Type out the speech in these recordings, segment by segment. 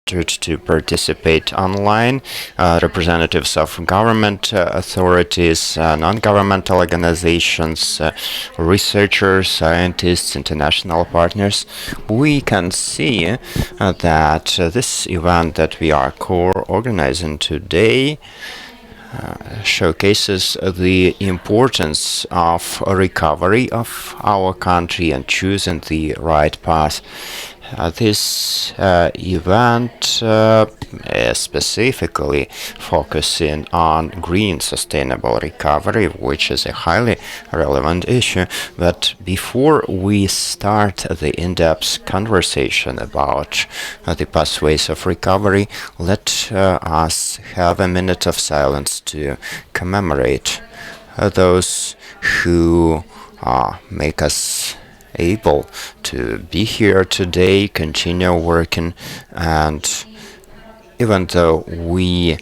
to participate online. Representatives of government authorities, non-governmental organizations, researchers, scientists, international partners. We can see that this event that we are co-organizing today showcases the importance of recovery of our country and choosing the right path. This event is specifically focusing on green sustainable recovery, which is a highly relevant issue. But before we start the in-depth conversation about the pathways of recovery, let us have a minute of silence to commemorate those who make us able to be here today, continue working, and even though we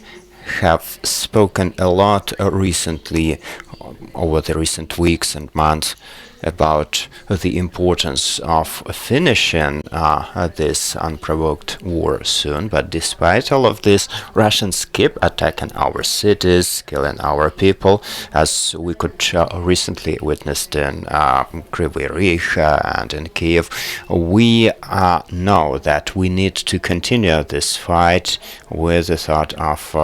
have spoken a lot recently, over the recent weeks and months, about the importance of finishing this unprovoked war soon. But despite all of this, Russians keep attacking our cities, killing our people, as we could recently witnessed in Kryvyi Rih and in Kiev. We know that we need to continue this fight with the thought of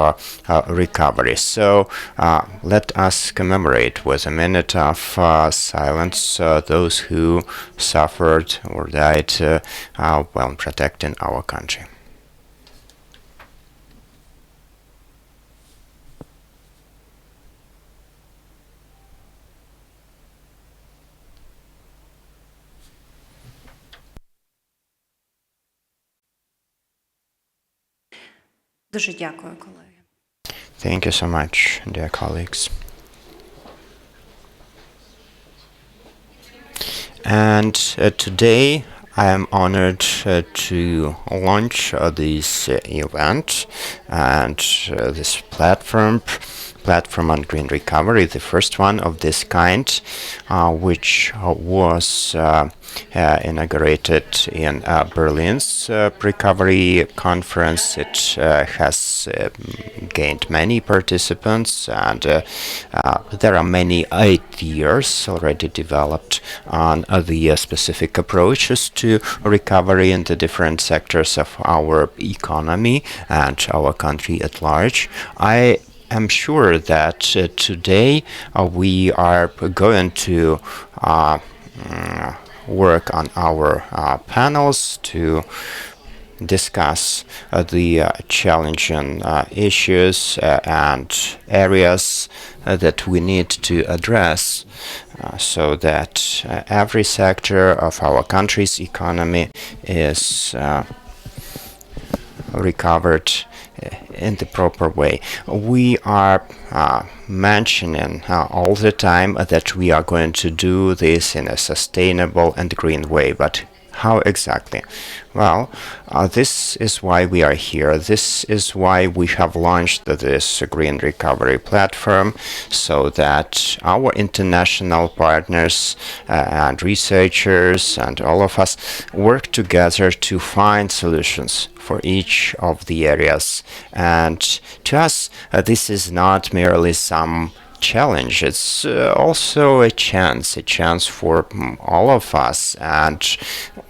recovery. So let us commemorate with a minute of silence those who suffered or died while protecting our country. Дуже дякую, колеги. Thank you so much, dear colleagues. And today I am honored to launch this event and this platform on green recovery, the first one of this kind, which was inaugurated in Berlin's recovery conference. It has gained many participants, and there are many ideas already developed on the specific approaches to recovery in the different sectors of our economy and our country at large. I'm sure that today we are going to work on our panels to discuss the challenging issues and areas that we need to address so that every sector of our country's economy is recovered in the proper way. We are mentioning all the time that we are going to do this in a sustainable and green way, but how exactly? Well, this is why we are here. This is why we have launched this Green Recovery Platform, so that our international partners and researchers and all of us work together to find solutions for each of the areas. And to us, this is not merely some challenge. It's also a chance for all of us, and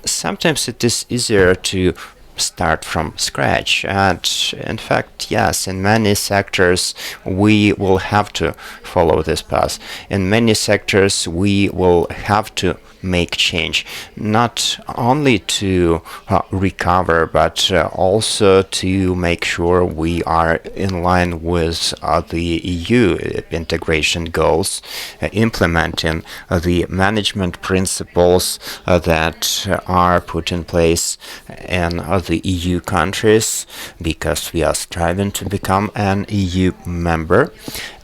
sometimes it is easier to start from scratch. And in fact, yes, in many sectors we will have to follow this path. In many sectors we will have to make change, not only to recover, but also to make sure we are in line with the EU integration goals, implementing the management principles that are put in place in the EU countries, because we are striving to become an EU member.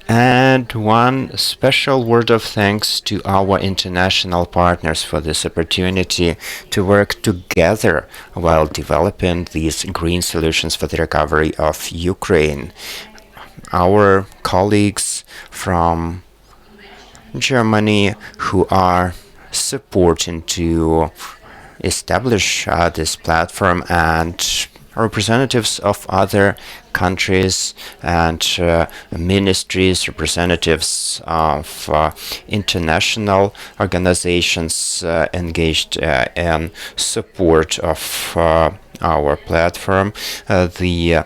And one special word of thanks to our international partners for this opportunity to work together while developing these green solutions for the recovery of Ukraine. Our colleagues from Germany who are supporting to establish this platform and representatives of other countries and ministries, representatives of international organizations engaged in support of our platform, the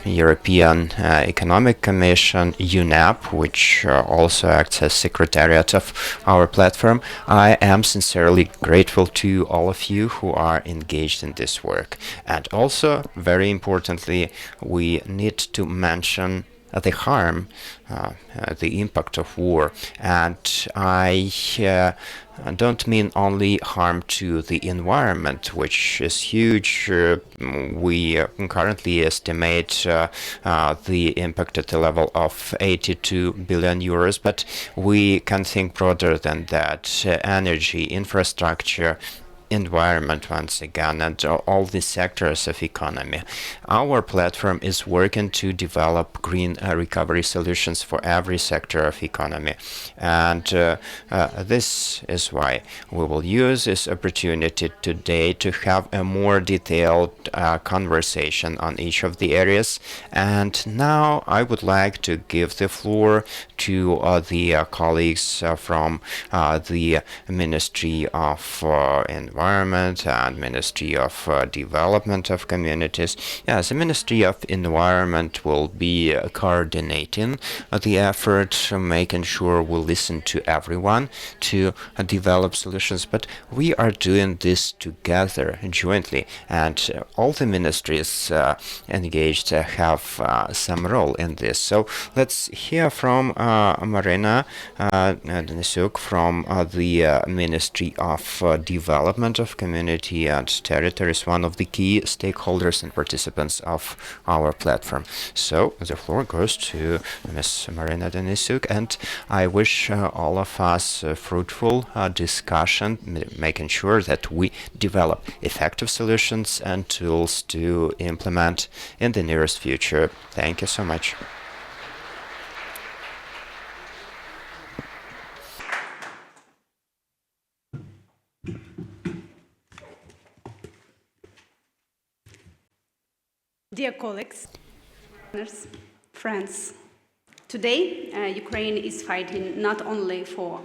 European Economic Commission, UNEP, which also acts as secretariat of our platform. I am sincerely grateful to all of you who are engaged in this work. And also, very importantly, we need to mention the harm, the impact of war. And I don't mean only harm to the environment, which is huge. We currently estimate the impact at the level of 82 billion euros, but we can think broader than that. Energy, infrastructure, environment once again, and all the sectors of economy. Our platform is working to develop green recovery solutions for every sector of economy, and this is why we will use this opportunity today to have a more detailed conversation on each of the areas. And now I would like to give the floor to the colleagues from the Ministry of Environment and Ministry of Development of Communities. Yes, the Ministry of Environment will be coordinating the effort, making sure we listen to everyone to develop solutions, but we are doing this together, jointly, and all the ministries engaged have some role in this. So let's hear from Marina Denisuk from the Ministry of Development of Community and Territories, one of the key stakeholders and participants of our platform. So the floor goes to Ms. Marina Denisuk, and I wish all of us a fruitful discussion, making sure that we develop effective solutions and tools to implement in the nearest future. Thank you so much. Dear colleagues, partners, friends, today Ukraine is fighting not only for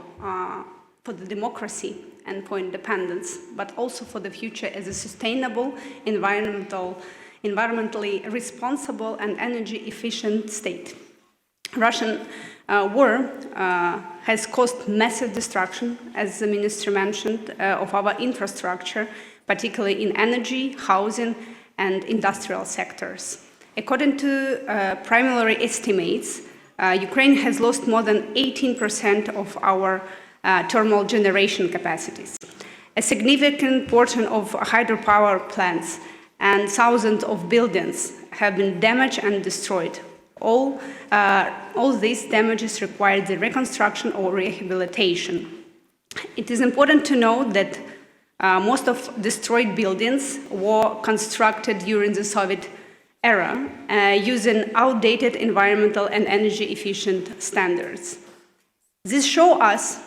the democracy and for independence, but also for the future as a sustainable, environmentally responsible and energy efficient state. Russian war has caused massive destruction, as the minister mentioned, of our infrastructure, particularly in energy, housing, and industrial sectors. According to preliminary estimates, Ukraine has lost more than 18% of our thermal generation capacities. A significant portion of hydropower plants and thousands of buildings have been damaged and destroyed. All these damages require the reconstruction or rehabilitation. It is important to note that most of destroyed buildings were constructed during the Soviet era using outdated environmental and energy efficient standards. This shows us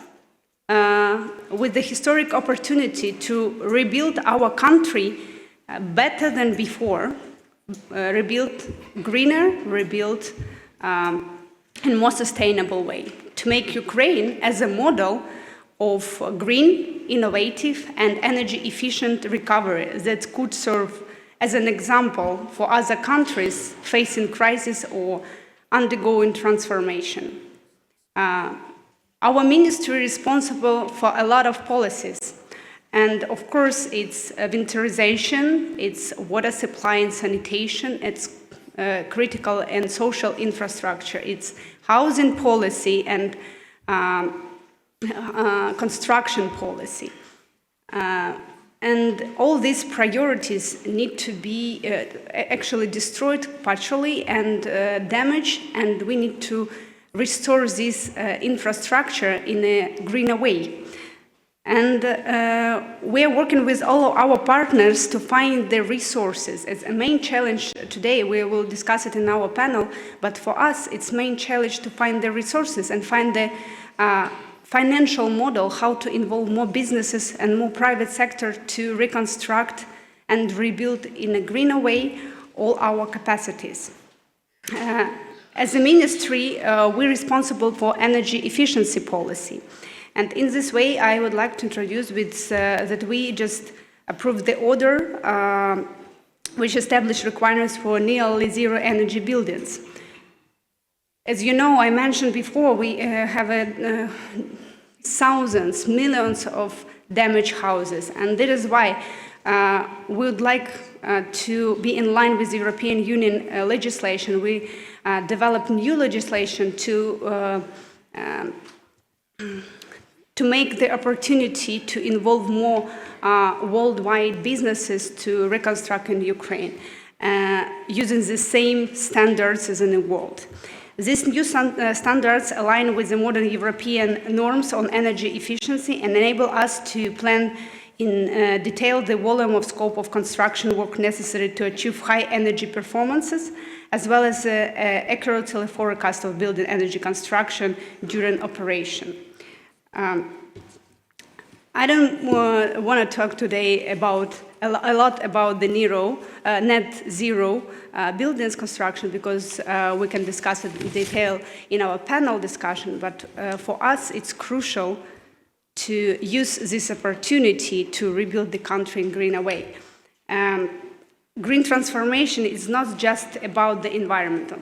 with the historic opportunity to rebuild our country better than before, rebuild greener, rebuild in a more sustainable way, to make Ukraine as a model of green, innovative, and energy-efficient recovery that could serve as an example for other countries facing crisis or undergoing transformation. Our ministry is responsible for a lot of policies, and of course it's winterization, it's water supply and sanitation, it's critical and social infrastructure, it's housing policy and construction policy. And all these priorities need to be actually destroyed partially and damaged, and we need to restore this infrastructure in a greener way. And we are working with all of our partners to find the resources. It's a main challenge today. We will discuss it in our panel, but for us, it's main challenge to find the resources and find the financial model, how to involve more businesses and more private sector to reconstruct and rebuild in a greener way all our capacities. As a ministry, we're responsible for energy efficiency policy. And in this way, I would like to introduce that we just approved the order which established requirements for nearly zero energy buildings. As you know, I mentioned before, we have thousands, millions of damaged houses, and that is why we would like to be in line with the European Union legislation. We developed new legislation to make the opportunity to involve more worldwide businesses to reconstruct in Ukraine, using the same standards as in the world. These new standards align with the modern European norms on energy efficiency and enable us to plan in detail the volume of scope of construction work necessary to achieve high energy performances, as well as accurately forecast of building energy construction during operation. I don't want to talk today about a lot about the net zero buildings construction, because we can discuss it in detail in our panel discussion, but for us it's crucial to use this opportunity to rebuild the country in a greener way. Green transformation is not just about the environment,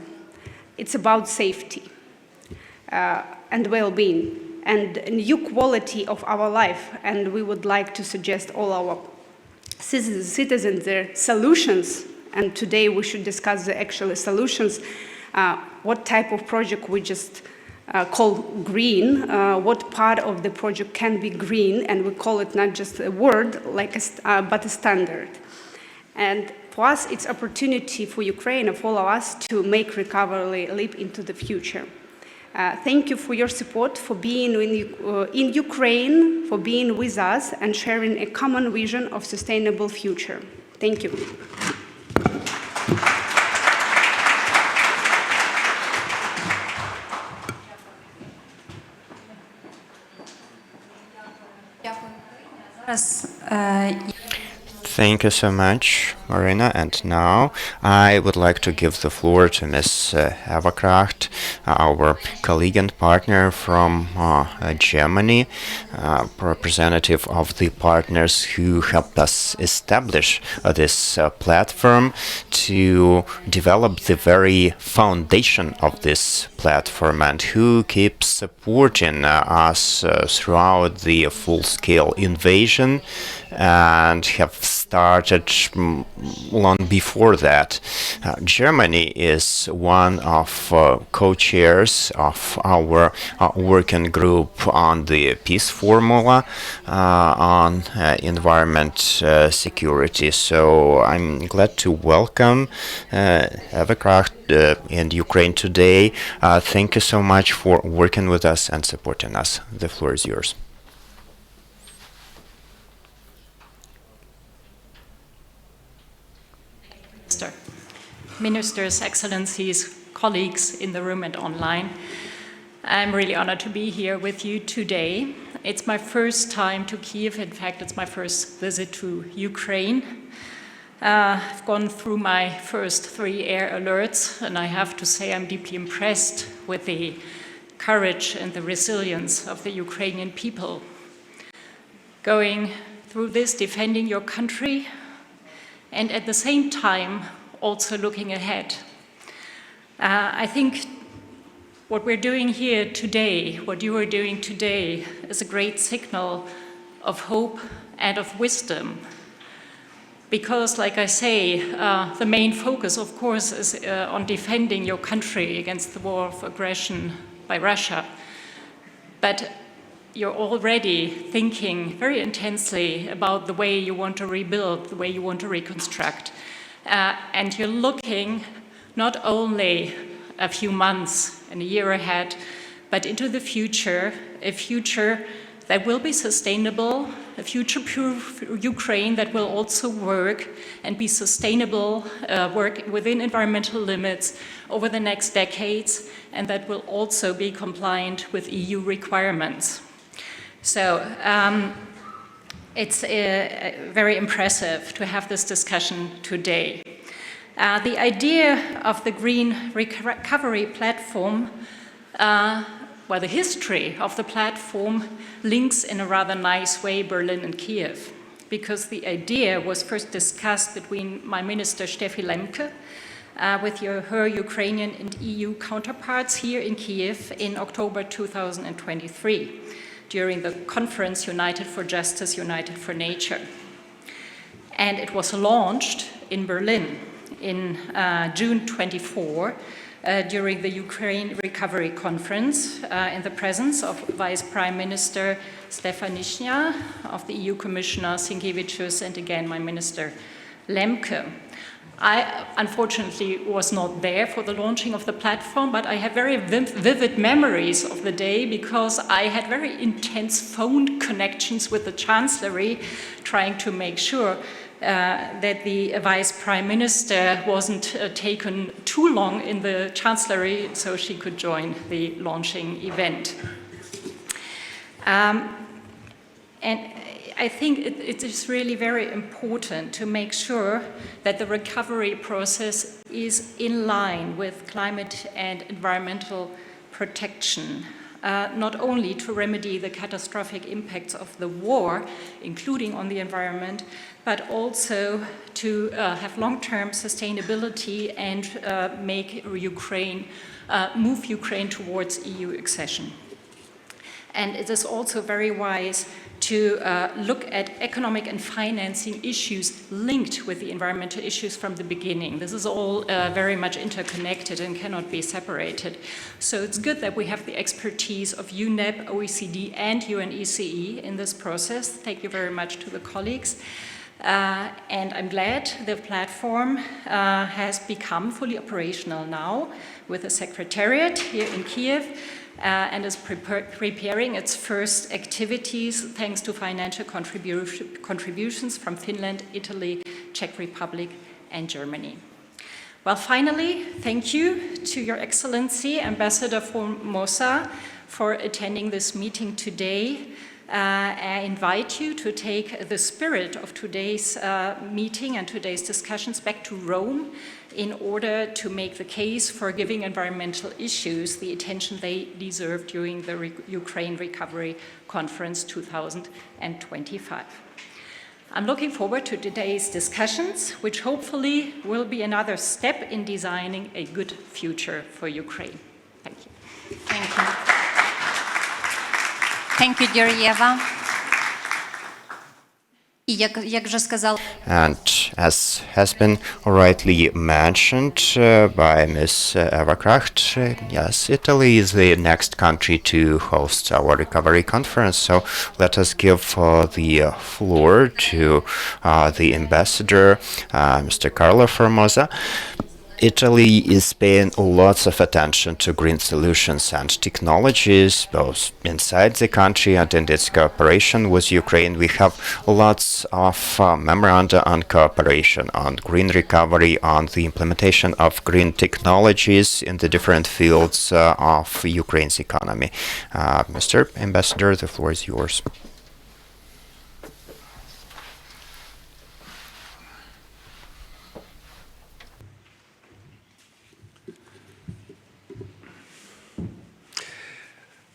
it's about safety and well-being and new quality of our life. And we would like to suggest all our citizens their solutions, and today we should discuss the actual solutions, what type of project we just call green, what part of the project can be green, and we call it not just a word, but a standard. And for us, it's opportunity for Ukraine and for all of us to make recovery leap into the future. Thank you for your support, for being in Ukraine, for being with us and sharing a common vision of sustainable future. Thank you. Thank you so much, Marina. And now I would like to give the floor to Ms. Eva Kracht, our colleague and partner from Germany, representative of the partners who helped us establish this platform to develop the very foundation of this platform, and who keeps supporting us throughout the full-scale invasion and have started long before that. Germany is one of co-chairs of our working group on the peace formula on environment security. So I'm glad to welcome Eva Kracht in Ukraine today. Thank you so much for working with us and supporting us. The floor is yours. Ministers, Excellencies, colleagues in the room and online. I'm really honored to be here with you today. It's my first time to Kiev. In fact, it's my first visit to Ukraine. I've gone through my first 3 air alerts, and I have to say I'm deeply impressed with the courage and the resilience of the Ukrainian people. Going through this, defending your country, and at the same time, also looking ahead. I think what we're doing here today, what you are doing today, is a great signal of hope and of wisdom. Because, like I say, the main focus, of course, is on defending your country against the war of aggression by Russia. But you're already thinking very intensely about the way you want to rebuild, the way you want to reconstruct. And you're looking not only a few months and a year ahead, but into the future, a future that will be sustainable, a future-proof Ukraine that will also work and be sustainable, work within environmental limits over the next decades, and that will also be compliant with EU requirements. So, It's very impressive to have this discussion today. The idea of the Green Recovery Platform, well, the history of the platform links in a rather nice way Berlin and Kiev, because the idea was first discussed between my minister Steffi Lemke with her Ukrainian and EU counterparts here in Kiev in October 2023 during the conference United for Justice, United for Nature. And it was launched in Berlin in June 24 during the Ukraine Recovery Conference in the presence of Vice Prime Minister Stefanishnya, of the EU Commissioner Sinkevičius, and again my Minister Lemke. I unfortunately was not there for the launching of the platform, but I have very vivid memories of the day because I had very intense phone connections with the Chancellery, trying to make sure that the Vice Prime Minister wasn't taken too long in the Chancellery so she could join the launching event. And I think it is really very important to make sure that the recovery process is in line with climate and environmental protection, not only to remedy the catastrophic impacts of the war, including on the environment, but also to have long-term sustainability and move Ukraine towards EU accession. And it is also very wise to look at economic and financing issues linked with the environmental issues from the beginning. This is all very much interconnected and cannot be separated. So it's good that we have the expertise of UNEP, OECD, and UNECE in this process. Thank you very much to the colleagues. And I'm glad the platform has become fully operational now with a secretariat here in Kiev. And is preparing its first activities thanks to financial contributions from Finland, Italy, Czech Republic, and Germany. Well, finally, thank you to Your Excellency, Ambassador Formosa, for attending this meeting today. I invite you to take the spirit of today's meeting and today's discussions back to Rome in order to make the case for giving environmental issues the attention they deserve during the Ukraine Recovery Conference 2025. I'm looking forward to today's discussions, which hopefully will be another step in designing a good future for Ukraine. Thank you. Thank you. Thank you, dear Eva. Як вже сказала, And as has been rightly mentioned by Ms. Eva Kracht, yes, Italy is the next country to host our recovery conference. So let us give the floor to the ambassador, Mr. Carlo Formosa. Italy is paying lots of attention to green solutions and technologies, both inside the country and in its cooperation with Ukraine. We have lots of memoranda on cooperation on green recovery, on the implementation of green technologies in the different fields of Ukraine's economy. Mr. Ambassador, the floor is yours.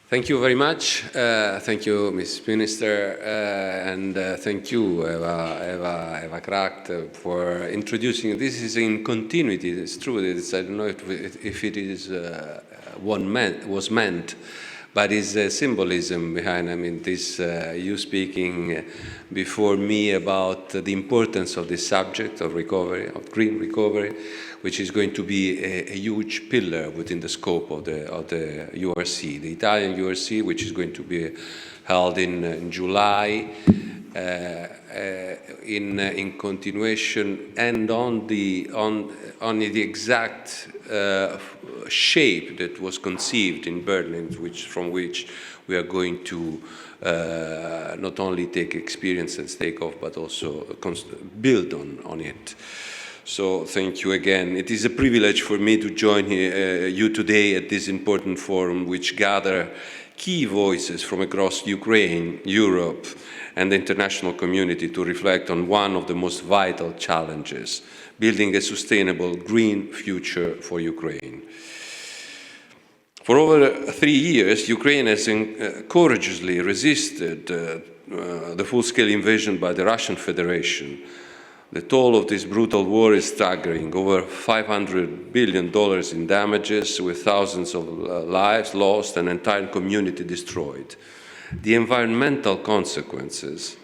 Thank you very much. Thank you, Ms. Minister, and thank you, Eva Kracht, for introducing. This is in continuity. It's true. I don't know if it is was meant, but it's a symbolism behind. I mean, this you speaking before me about the importance of this subject of recovery, of green recovery, which is going to be a huge pillar within the scope of the URC, the Italian URC, which is going to be held in July, in continuation and on the exact shape that was conceived in Berlin, from which we are going to not only take experience and stake off, but also build on it. So thank you again. It is a privilege for me to join you today at this important forum, which gather key voices from across Ukraine, Europe, and the international community to reflect on one of the most vital challenges, building a sustainable green future for Ukraine. For over 3 years, Ukraine has courageously resisted the full-scale invasion by the Russian Federation. The toll of this brutal war is staggering, over $500 billion in damages, with thousands of lives lost and entire community destroyed. The environmental consequences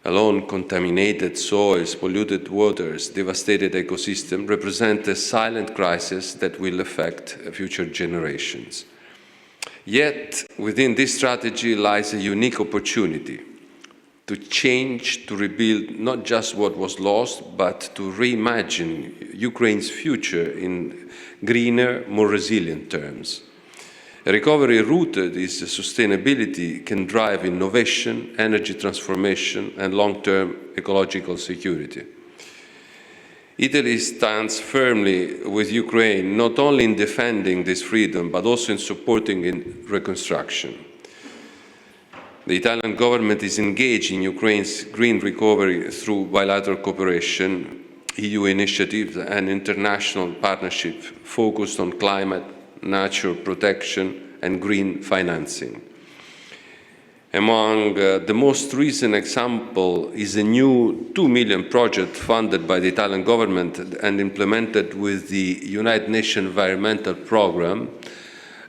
alone, contaminated soils, polluted waters, devastated ecosystem, represent a silent crisis that will affect future generations. Yet, within this strategy lies a unique opportunity to change, to rebuild not just what was lost, but to reimagine Ukraine's future in greener, more resilient terms. A recovery rooted in sustainability can drive innovation, energy transformation, and long-term ecological security. Italy stands firmly with Ukraine, not only in defending this freedom, but also in supporting in reconstruction. The Italian government is engaged in Ukraine's green recovery through bilateral cooperation, EU initiatives, and international partnership focused on climate, nature protection, and green financing. Among the most recent example is a new 2 million project funded by the Italian government and implemented with the United Nations Environmental Programme.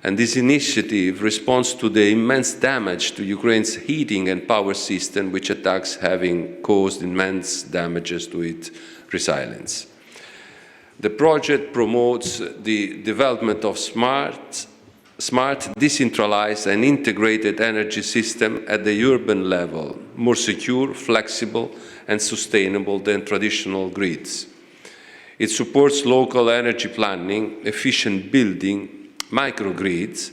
And this initiative responds to the immense damage to Ukraine's heating and power system, which attacks having caused immense damages to its resilience. The project promotes the development of smart, decentralized and integrated energy system at the urban level, more secure, flexible and sustainable than traditional grids. It supports local energy planning, efficient building, microgrids,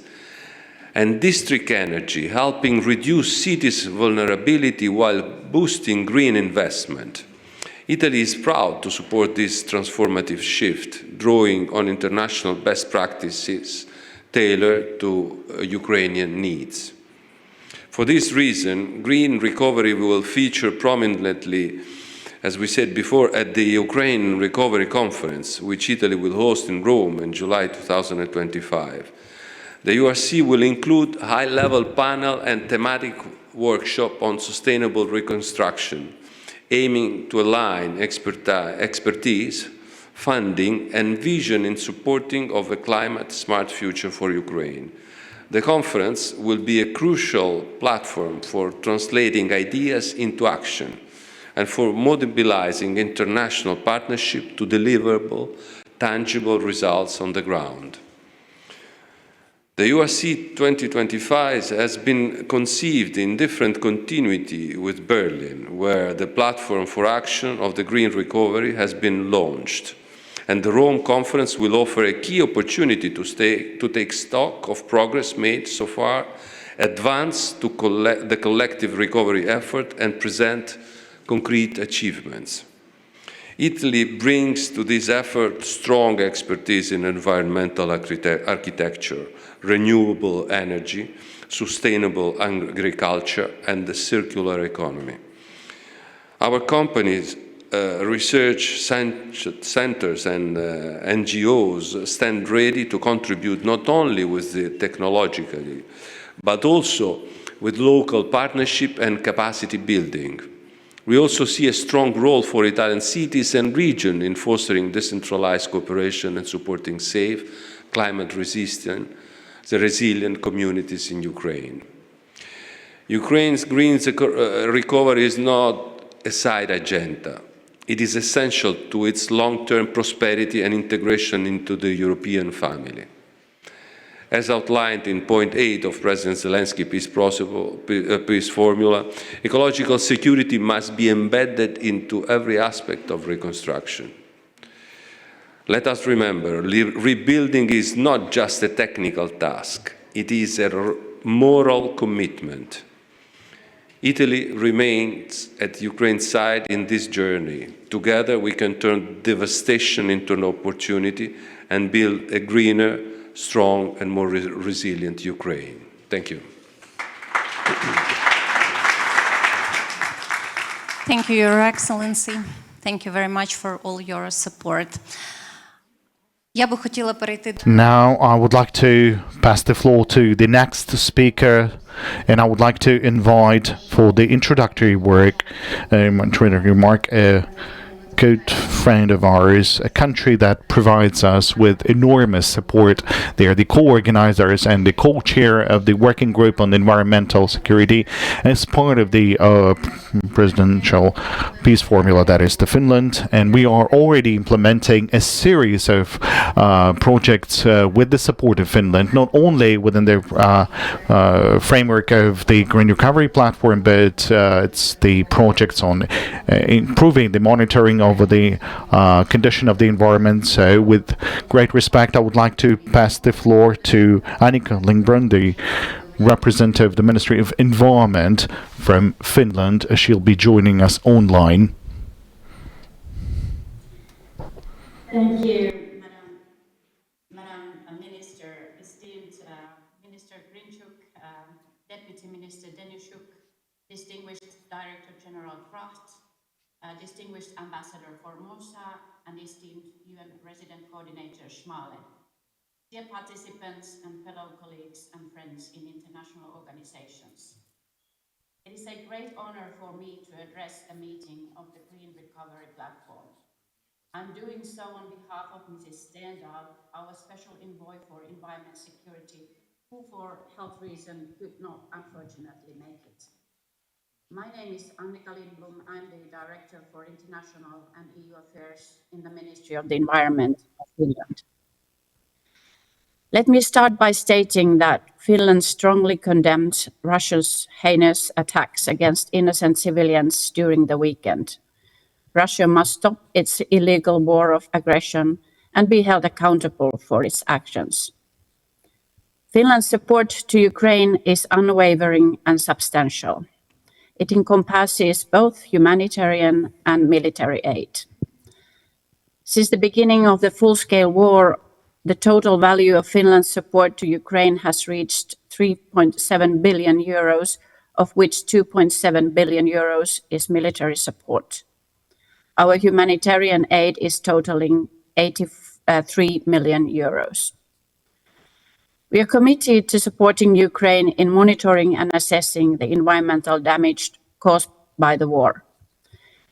and district energy, helping reduce cities' vulnerability while boosting green investment. Italy is proud to support this transformative shift, drawing on international best practices tailored to Ukrainian needs. For this reason, green recovery will feature prominently, as we said before, at the Ukraine Recovery Conference, which Italy will host in Rome in July 2025. The URC will include high-level panel and thematic workshop on sustainable reconstruction, aiming to align expertise, funding, and vision in supporting of a climate-smart future for Ukraine. The conference will be a crucial platform for translating ideas into action and for mobilizing international partnership to deliverable, tangible results on the ground. The URC 2025 has been conceived in different continuity with Berlin, where the platform for action of the green recovery has been launched. And the Rome conference will offer a key opportunity to take stock of progress made so far, advance to the collective recovery effort, and present concrete achievements. Italy brings to this effort strong expertise in environmental architecture, renewable energy, sustainable agriculture, and the circular economy. Our companies, research centers and NGOs stand ready to contribute not only with the technologically, but also with local partnership and capacity building. We also see a strong role for Italian cities and regions in fostering decentralized cooperation and supporting safe, climate-resistant, resilient communities in Ukraine. Ukraine's green recovery is not a side agenda. It is essential to its long-term prosperity and integration into the European family. As outlined in point 8 of President Zelensky's peace formula, ecological security must be embedded into every aspect of reconstruction. Let us remember, rebuilding is not just a technical task, it is a moral commitment. Italy remains at Ukraine's side in this journey. Together we can turn devastation into an opportunity and build a greener, strong and more resilient Ukraine. Thank you. Thank you, Your Excellency. Thank you very much for all your support. Я би хотіла перейти до Now I would like to pass the floor to the next speaker, and I would like to invite for the introductory remark, a good friend of ours, a country that provides us with enormous support. They are the co-organizers and the co-chair of the working group on environmental security, as part of the presidential peace formula that is the Finland. And we are already implementing a series of projects with the support of Finland, not only within the framework of the Green Recovery Platform, but it's the projects on improving the monitoring over the condition of the environment. So with great respect, I would like to pass the floor to Annika Lindbrun, the representative of the Ministry of Environment from Finland. She'll be joining us online. Thank you, Madam Minister, esteemed Minister Grinchuk, Deputy Minister Denyshuk, distinguished Director General Kraft, distinguished Ambassador Formosa, and esteemed UN Resident Coordinator Schmale. Dear participants and fellow colleagues and friends in international organizations, it is a great honor for me to address a meeting of the Green Recovery Platform. I'm doing so on behalf of Mrs. Stendahl, our Special Envoy for Environment Security, who for health reasons could not unfortunately make it. My name is Annika Lindblom. I'm the Director for International and EU Affairs in the Ministry of the Environment of Finland. Let me start by stating that Finland strongly condemned Russia's heinous attacks against innocent civilians during the weekend. Russia must stop its illegal war of aggression and be held accountable for its actions. Finland's support to Ukraine is unwavering and substantial. It encompasses both humanitarian and military aid. Since the beginning of the full-scale war, the total value of Finland's support to Ukraine has reached 3.7 billion euros, of which 2.7 billion euros is military support. Our humanitarian aid is totaling 83 million euros. We are committed to supporting Ukraine in monitoring and assessing the environmental damage caused by the war.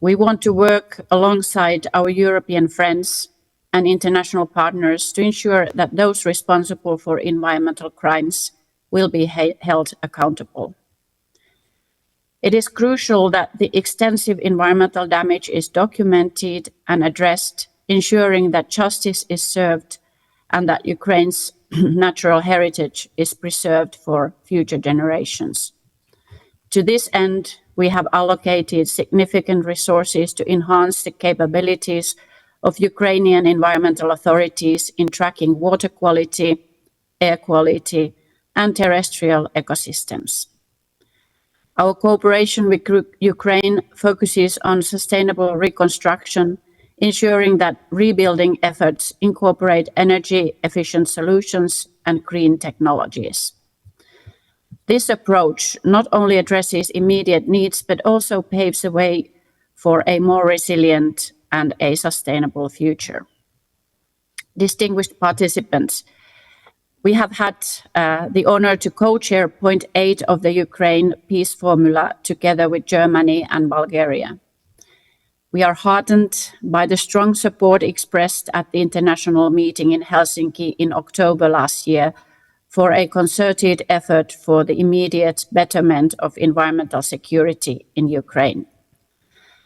We want to work alongside our European friends and international partners to ensure that those responsible for environmental crimes will be held accountable. It is crucial that the extensive environmental damage is documented and addressed, ensuring that justice is served and that Ukraine's natural heritage is preserved for future generations. To this end, we have allocated significant resources to enhance the capabilities of Ukrainian environmental authorities in tracking water quality, air quality, and terrestrial ecosystems. Our cooperation with Ukraine focuses on sustainable reconstruction, ensuring that rebuilding efforts incorporate energy-efficient solutions and green technologies. This approach not only addresses immediate needs, but also paves the way for a more resilient and a sustainable future. Distinguished participants, we have had the honor to co-chair point 8 of the Ukraine Peace Formula together with Germany and Bulgaria. We are heartened by the strong support expressed at the international meeting in Helsinki in October last year for a concerted effort for the immediate betterment of environmental security in Ukraine.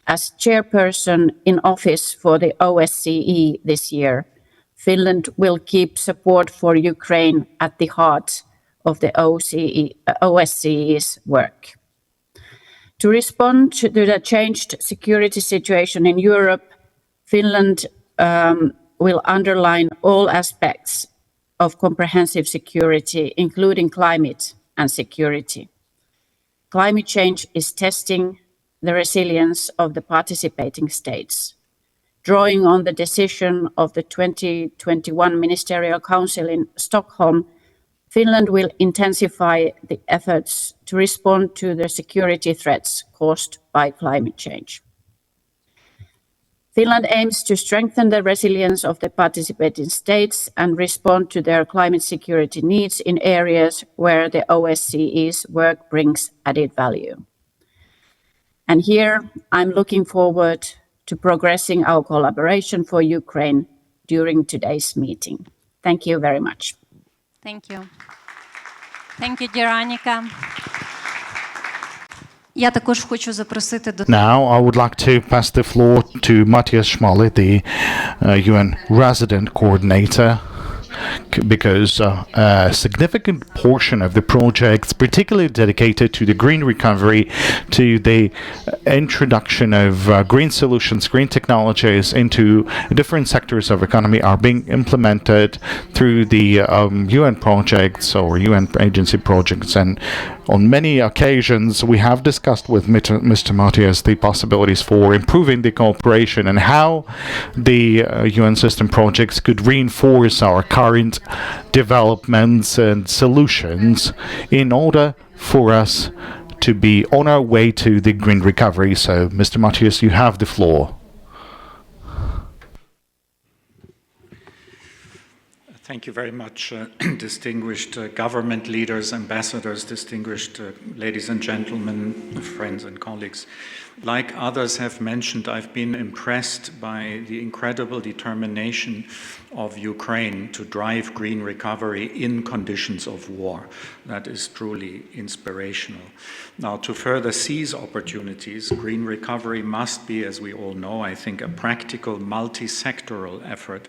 As chairperson in office for the OSCE this year, Finland will keep support for Ukraine at the heart of the OSCE's work. To respond to the changed security situation in Europe, Finland will underline all aspects of comprehensive security, including climate and security. Climate change is testing the resilience of the participating states. Drawing on the decision of the 2021 Ministerial Council in Stockholm, Finland will intensify the efforts to respond to the security threats caused by climate change. Finland aims to strengthen the resilience of the participating states and respond to their climate security needs in areas where the OSCE's work brings added value. And here I'm looking forward to progressing our collaboration for Ukraine during today's meeting. Thank you very much. Thank you. Thank you, Diranika. Я також хочу запросити до Now I would like to pass the floor to Matthias Schmale, the UN resident coordinator, because a significant portion of the projects, particularly dedicated to the green recovery, to the introduction of green solutions, green technologies into different sectors of economy, are being implemented through the UN projects or UN agency projects. And on many occasions, we have discussed with Mr. Matthias the possibilities for improving the cooperation and how the UN system projects could reinforce our current developments and solutions in order for us to be on our way to the green recovery. So, Mr. Matthias, you have the floor. Thank you very much, distinguished government leaders, ambassadors, distinguished ladies and gentlemen, friends and colleagues. Like others have mentioned, I've been impressed by the incredible determination of Ukraine to drive green recovery in conditions of war. That is truly inspirational. Now, to further seize opportunities, green recovery must be, as we all know, I think, a practical multi-sectoral effort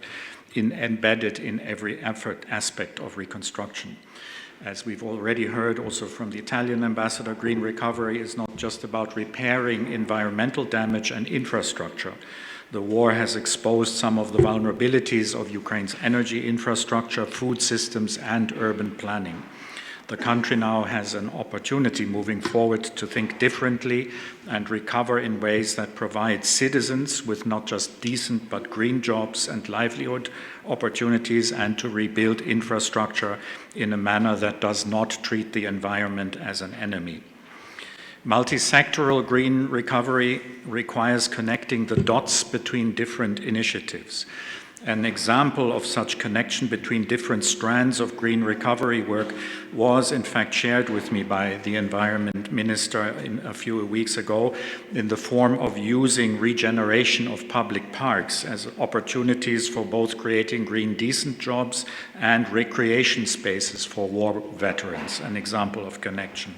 embedded in every aspect of reconstruction. As we've already heard also from the Italian ambassador, green recovery is not just about repairing environmental damage and infrastructure. The war has exposed some of the vulnerabilities of Ukraine's energy infrastructure, food systems, and urban planning. The country now has an opportunity moving forward to think differently and recover in ways that provide citizens with not just decent but green jobs and livelihood opportunities, and to rebuild infrastructure in a manner that does not treat the environment as an enemy. Multi-sectoral green recovery requires connecting the dots between different initiatives. An example of such connection between different strands of green recovery work was in fact shared with me by the Environment Minister a few weeks ago in the form of using regeneration of public parks as opportunities for both creating green decent jobs and recreation spaces for war veterans, an example of connection.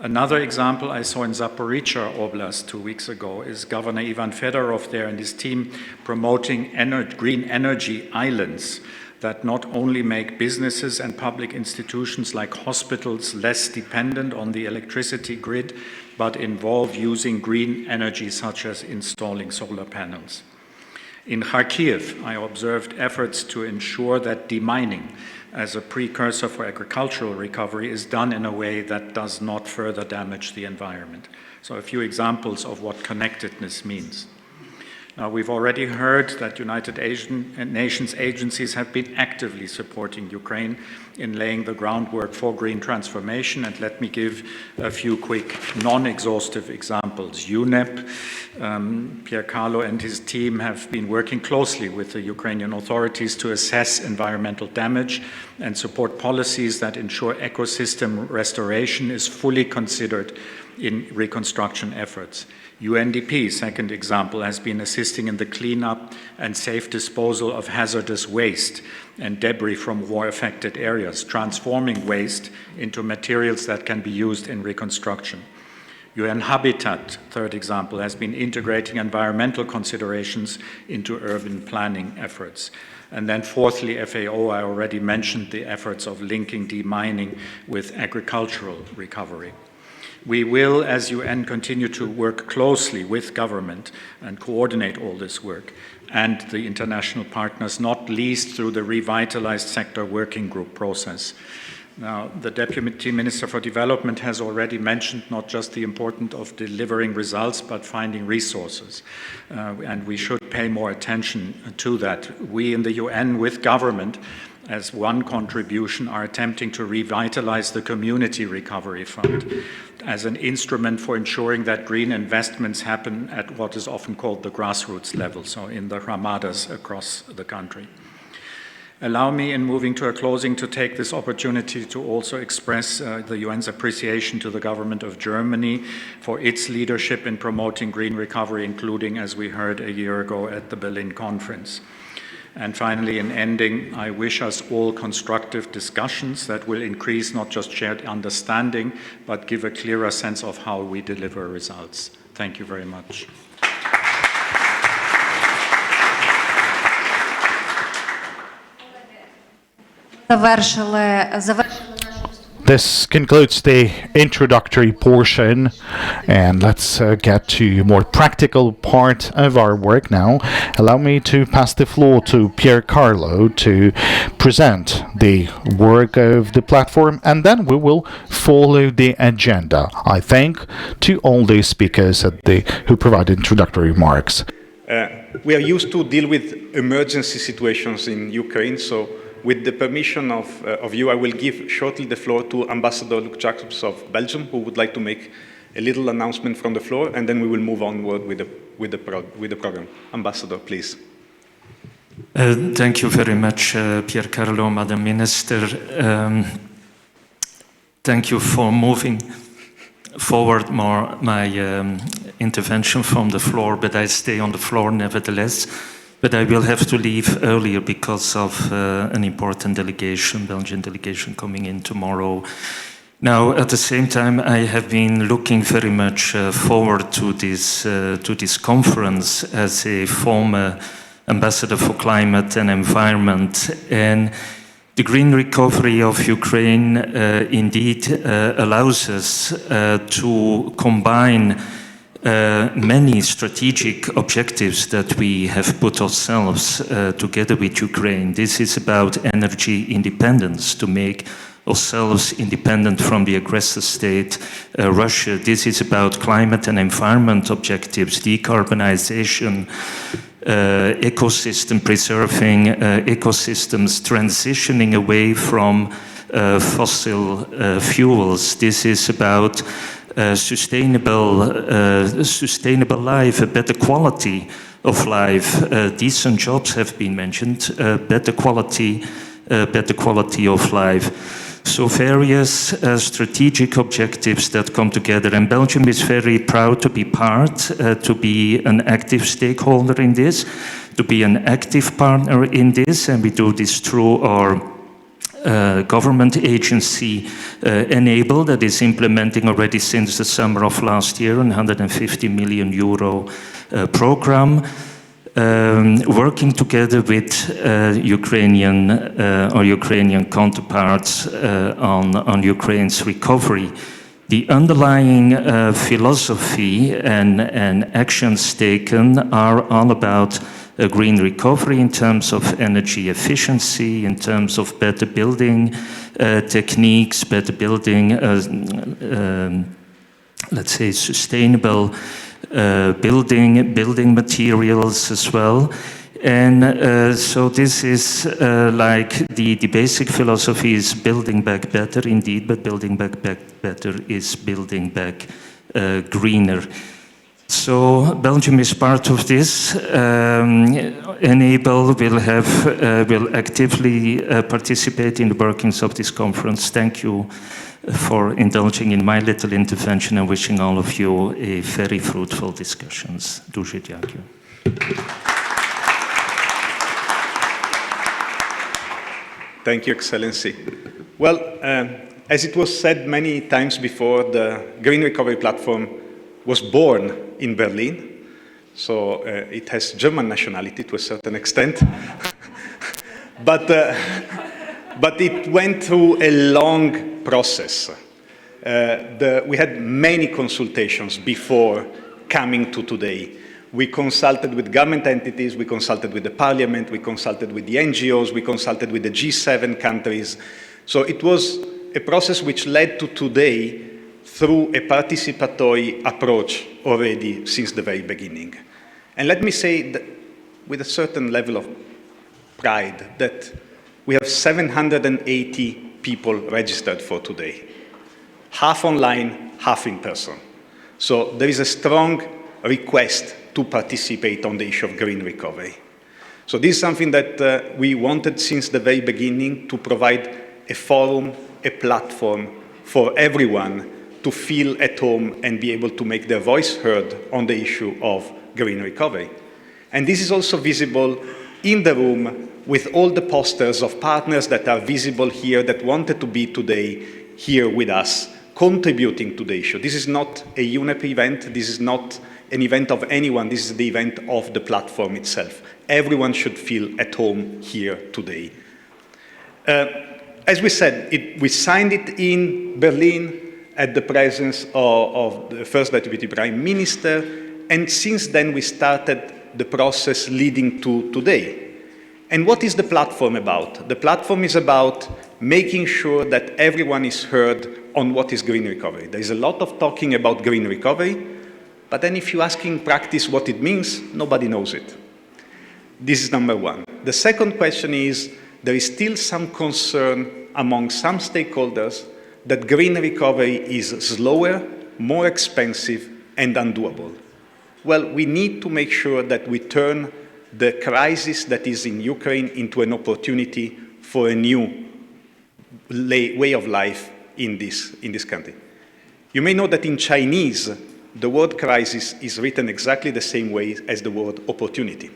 Another example I saw in Zaporizhzhia Oblast 2 weeks ago is Governor Ivan Fedorov there and his team promoting green energy islands that not only make businesses and public institutions like hospitals less dependent on the electricity grid, but involve using green energy such as installing solar panels. In Kharkiv, I observed efforts to ensure that demining as a precursor for agricultural recovery is done in a way that does not further damage the environment. So a few examples of what connectedness means. Now, we've already heard that United Nations agencies have been actively supporting Ukraine in laying the groundwork for green transformation, and let me give a few quick non-exhaustive examples. UNEP, Pier Carlo and his team have been working closely with the Ukrainian authorities to assess environmental damage and support policies that ensure ecosystem restoration is fully considered in reconstruction efforts. UNDP, second example, has been assisting in the cleanup and safe disposal of hazardous waste and debris from war-affected areas, transforming waste into materials that can be used in reconstruction. UN Habitat, third example, has been integrating environmental considerations into urban planning efforts. And then fourthly, FAO, I already mentioned the efforts of linking demining with agricultural recovery. We will, as UN, continue to work closely with government and coordinate all this work and the international partners, not least through the revitalized sector working group process. Now, the Deputy Minister for Development has already mentioned not just the importance of delivering results, but finding resources. And we should pay more attention to that. We in the UN, with government, as one contribution, are attempting to revitalize the Community Recovery Fund as an instrument for ensuring that green investments happen at what is often called the grassroots level, so in the ramadas across the country. Allow me, in moving to a closing, to take this opportunity to also express the UN's appreciation to the government of Germany for its leadership in promoting green recovery, including, as we heard a year ago, at the Berlin conference. And finally, in ending, I wish us all constructive discussions that will increase not just shared understanding, but give a clearer sense of how we deliver results. Thank you very much. This concludes the introductory portion, and let's get to a more practical part of our work now. Allow me to pass the floor to Pier Carlo to present the work of the platform, and then we will follow the agenda. I thank to all the speakers who provided introductory remarks. We are used to deal with emergency situations in Ukraine, so with the permission of you, I will give shortly the floor to Ambassador Luc Jacobs of Belgium, who would like to make a little announcement from the floor, and then we will move onward with the program. Ambassador, please. Thank you very much, Pier Carlo, Madam Minister. Thank you for moving forward my intervention from the floor, but I stay on the floor nevertheless. But I will have to leave earlier because of an important delegation, Belgian delegation, coming in tomorrow. Now, at the same time, I have been looking very much forward to this conference as a former ambassador for climate and environment. And the green recovery of Ukraine indeed allows us to combine many strategic objectives that we have put ourselves together with Ukraine. This is about energy independence, to make ourselves independent from the aggressor state, Russia. This is about climate and environment objectives, decarbonization, ecosystem preserving, ecosystems transitioning away from fossil fuels. This is about sustainable life, a better quality of life. Decent jobs have been mentioned, better quality of life. So various strategic objectives that come together, and Belgium is very proud to be to be an active stakeholder in this, to be an active partner in this, and we do this through our government agency Enable, that is implementing already since the summer of last year an 150 million euro program, working together with Ukrainian counterparts on Ukraine's recovery. The underlying philosophy and actions taken are all about green recovery in terms of energy efficiency, in terms of better building techniques, better building, let's say, sustainable building materials as well. And so this is like the basic philosophy is building back better indeed, but building back better is building back greener. So Belgium is part of this. Enable will actively participate in the workings of this conference. Thank you for indulging in my little intervention and wishing all of you a very fruitful discussions. Дуже дякую. Thank you, Excellency. Well, as it was said many times before, the Green Recovery Platform was born in Berlin, so it has German nationality to a certain extent. but it went through a long process. We had many consultations before coming to today. We consulted with government entities, we consulted with the parliament, we consulted with the NGOs, we consulted with the G7 countries. So it was a process which led to today through a participatory approach already since the very beginning. And let me say that with a certain level of pride that we have 780 people registered for today. Half online, half in person. So there is a strong request to participate on the issue of green recovery. So this is something that we wanted since the very beginning, to provide a forum, a platform for everyone to feel at home and be able to make their voice heard on the issue of green recovery. And this is also visible in the room with all the posters of partners that are visible here that wanted to be today here with us, contributing to the issue. This is not a UNEP event. This is not an event of anyone. This is the event of the platform itself. Everyone should feel at home here today. As we said, we signed it in Berlin at the presence of the First Deputy Prime Minister, and since then we started the process leading to today. And what is the platform about? The platform is about making sure that everyone is heard on what is green recovery. There is a lot of talking about green recovery, but then if you ask in practice what it means, nobody knows it. This is number one. The second question is, there is still some concern among some stakeholders that green recovery is slower, more expensive, and undoable. Well, we need to make sure that we turn the crisis that is in Ukraine into an opportunity for a new way of life in this country. You may know that in Chinese, the word crisis is written exactly the same way as the word opportunity.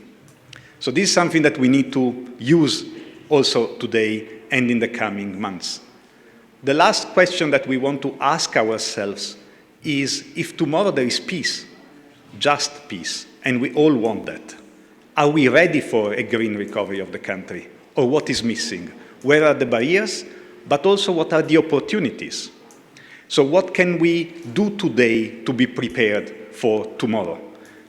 So this is something that we need to use also today and in the coming months. The last question that we want to ask ourselves is, if tomorrow there is peace, just peace, and we all want that, are we ready for a green recovery of the country? Or what is missing? Where are the barriers? But also, what are the opportunities? So what can we do today to be prepared for tomorrow?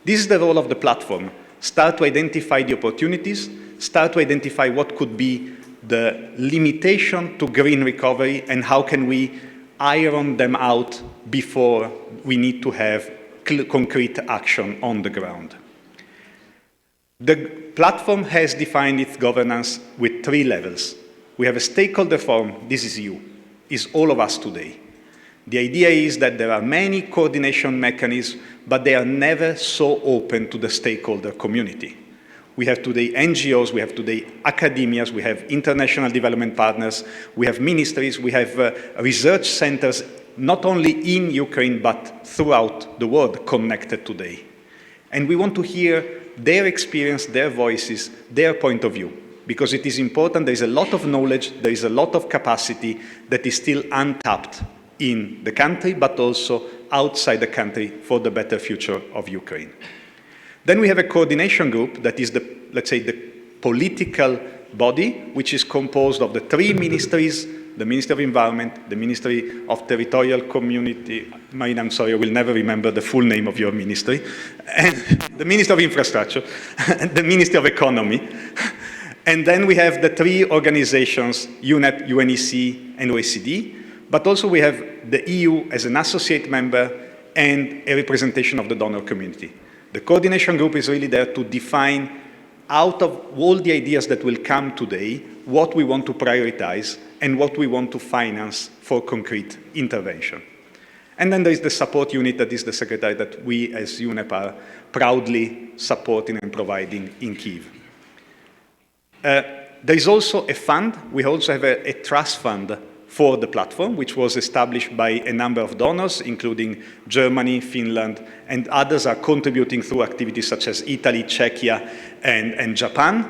This is the role of the platform. Start to identify the opportunities, start to identify what could be the limitation to green recovery, and how can we iron them out before we need to have concrete action on the ground. The platform has defined its governance with 3 levels. We have a stakeholder forum. This is you, is all of us today. The idea is that there are many coordination mechanisms, but they are never so open to the stakeholder community. We have today NGOs, we have today academias, we have international development partners, we have ministries, we have research centers, not only in Ukraine, but throughout the world connected today. And we want to hear their experience, their voices, their point of view, because it is important. There is a lot of knowledge, there is a lot of capacity that is still untapped in the country, but also outside the country for the better future of Ukraine. Then we have a coordination group that is let's say, the political body, which is composed of the 3 ministries, the Ministry of Environment, the Ministry of Territorial Community, I'm sorry, I will never remember the full name of your ministry, and the Ministry of Infrastructure, and the Ministry of Economy. And then we have the 3 organizations, UNEP, UNEC, and OECD, but also we have the EU as an associate member and a representation of the donor community. The coordination group is really there to define, out of all the ideas that will come today, what we want to prioritize and what we want to finance for concrete intervention. And then there is the support unit that is the secretary that we as UNEP are proudly supporting and providing in Kyiv. There is also a fund. We also have a trust fund for the platform, which was established by a number of donors, including Germany, Finland, and others are contributing through activities such as Italy, Czechia, and Japan.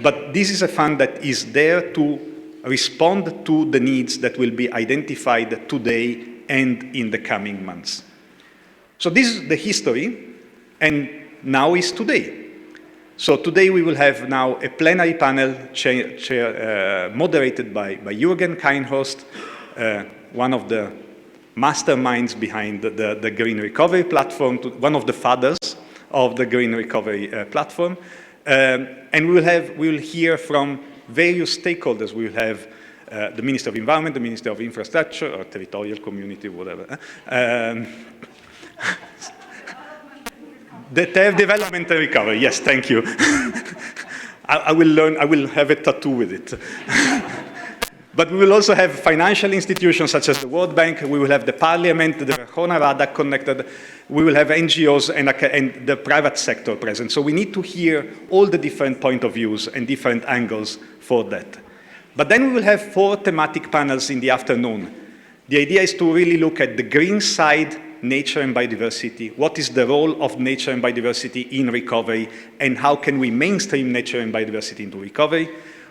But this is a fund that is there to respond to the needs that will be identified today and in the coming months. So this is the history, and now is today. So today we will have now a plenary panel moderated by Jürgen Keinhorst, one of the masterminds behind the Green Recovery Platform, one of the fathers of the Green Recovery Platform. And we will hear from various stakeholders. We will have the Minister of Environment, the Minister of Infrastructure, or Territorial Community, whatever. The Development and Recovery, yes, thank you. I will learn, I will have a tattoo with it. But we will also have financial institutions such as the World Bank, we will have the Parliament, the Verkhovna Rada connected, we will have NGOs and the private sector present. So we need to hear all the different point of views and different angles for that. But then we will have 4 thematic panels in the afternoon. The idea is to really look at the green side, nature and biodiversity, what is the role of nature and biodiversity in recovery, and how can we mainstream nature and biodiversity into recovery.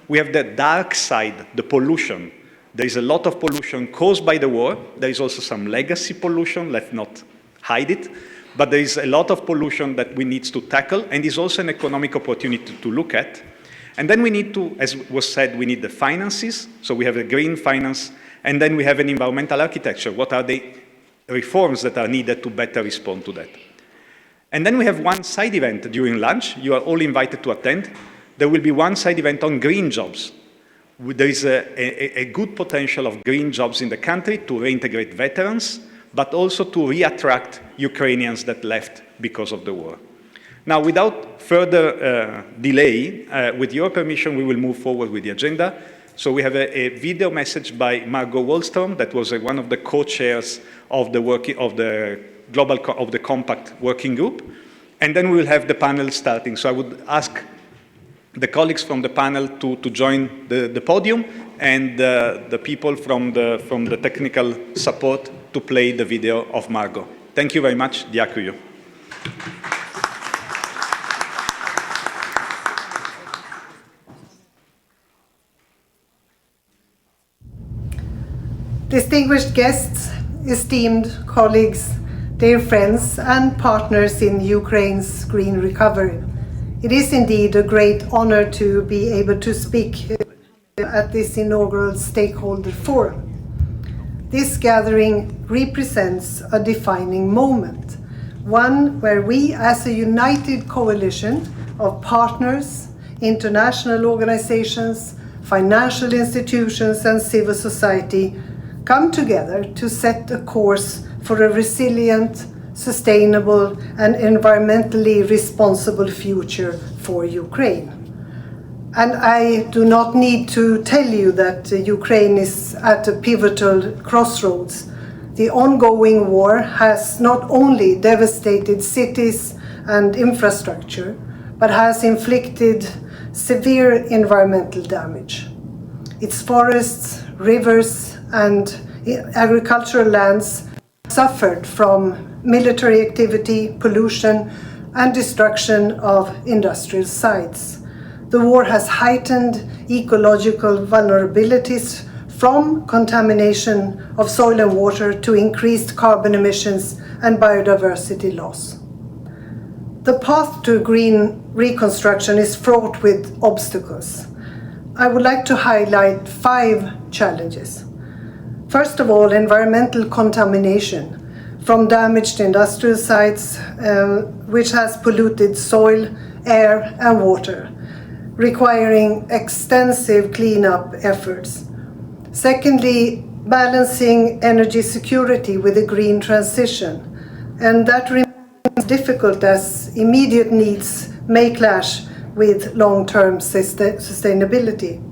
We have the dark side, the pollution. There is a lot of pollution caused by the war. There is also some legacy pollution, let's not hide it. But there is a lot of pollution that we need to tackle, and is also an economic opportunity to look at. And then we need to, as was said, we need the finances. So we have a green finance, and then we have an environmental architecture. What are the reforms that are needed to better respond to that? And then we have one side event during lunch. You are all invited to attend. There will be one side event on green jobs. There is a good potential of green jobs in the country to reintegrate veterans, but also to reattract Ukrainians that left because of the war. Now, without further delay, with your permission, we will move forward with the agenda. So we have a video message by Margot Wallström, that was one of the co-chairs of the Compact Working Group. And then we will have the panel starting. So I would ask the colleagues from the panel to join the podium, and the people from the technical support to play the video of Margot. Thank you very much. Ďakujem. Distinguished guests, esteemed colleagues, dear friends and partners in Ukraine's green recovery. It is indeed a great honor to be able to speak at this inaugural stakeholder forum. This gathering represents a defining moment, one where we as a united coalition of partners, international organizations, financial institutions and civil society come together to set a course for a resilient, sustainable and environmentally responsible future for Ukraine. And I do not need to tell you that Ukraine is at a pivotal crossroads. The ongoing war has not only devastated cities and infrastructure, but has inflicted severe environmental damage. Its forests, rivers, and agricultural lands suffered from military activity, pollution, and destruction of industrial sites. The war has heightened ecological vulnerabilities, from contamination of soil and water to increased carbon emissions and biodiversity loss. The path to green reconstruction is fraught with obstacles. I would like to highlight 5 challenges. First of all, environmental contamination from damaged industrial sites, which has polluted soil, air, and water, requiring extensive cleanup efforts. Secondly, balancing energy security with a green transition, and that remains difficult as immediate needs may clash with long-term sustainability.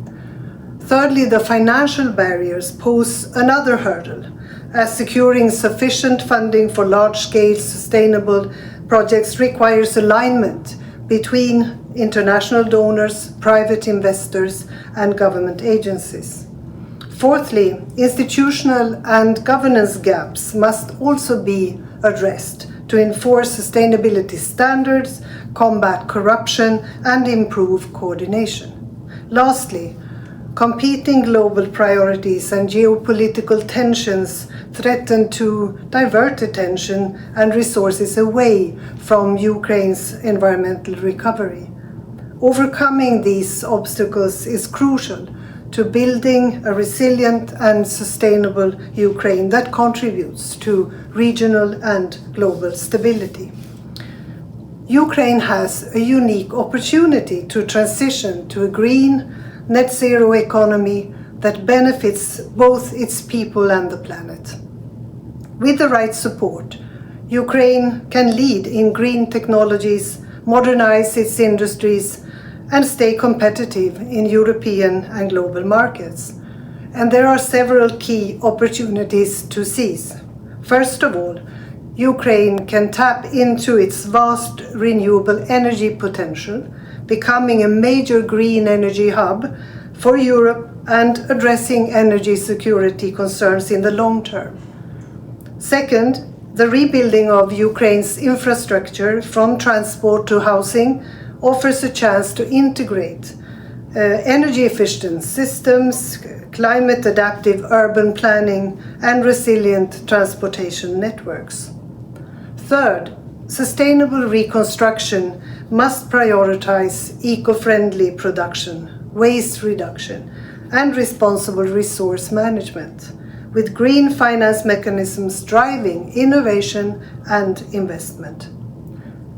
Thirdly, the financial barriers pose another hurdle, as securing sufficient funding for large-scale sustainable projects requires alignment between international donors, private investors, and government agencies. Fourthly, institutional and governance gaps must also be addressed to enforce sustainability standards, combat corruption, and improve coordination. Lastly, competing global priorities and geopolitical tensions threaten to divert attention and resources away from Ukraine's environmental recovery. Overcoming these obstacles is crucial to building a resilient and sustainable Ukraine that contributes to regional and global stability. Ukraine has a unique opportunity to transition to a green, net zero economy that benefits both its people and the planet. With the right support, Ukraine can lead in green technologies, modernize its industries, and stay competitive in European and global markets. And there are several key opportunities to seize. First of all, Ukraine can tap into its vast renewable energy potential, becoming a major green energy hub for Europe and addressing energy security concerns in the long term. Second, the rebuilding of Ukraine's infrastructure from transport to housing offers a chance to integrate energy efficient systems, climate adaptive urban planning, and resilient transportation networks. Third, sustainable reconstruction must prioritize eco-friendly production, waste reduction, and responsible resource management, with green finance mechanisms driving innovation and investment.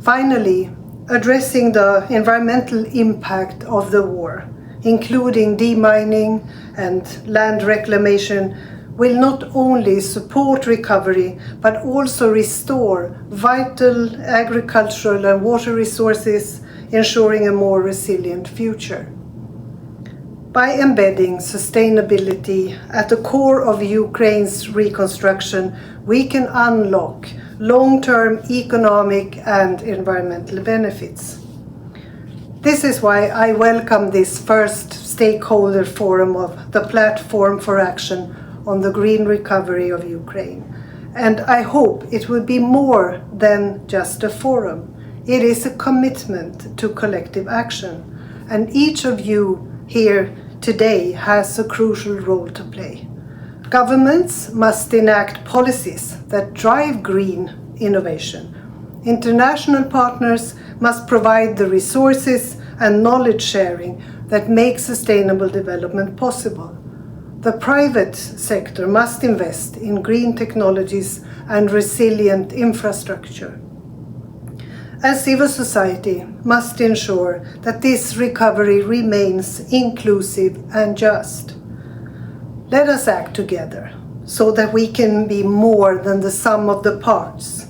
Finally, addressing the environmental impact of the war, including demining and land reclamation, will not only support recovery but also restore vital agricultural and water resources, ensuring a more resilient future. By embedding sustainability at the core of Ukraine's reconstruction, we can unlock long-term economic and environmental benefits. This is why I welcome this first stakeholder forum of the Platform for Action on the Green Recovery of Ukraine. And I hope it will be more than just a forum. It is a commitment to collective action. And each of you here today has a crucial role to play. Governments must enact policies that drive green innovation. International partners must provide the resources and knowledge sharing that make sustainable development possible. The private sector must invest in green technologies and resilient infrastructure. And civil society must ensure that this recovery remains inclusive and just. Let us act together so that we can be more than the sum of the parts.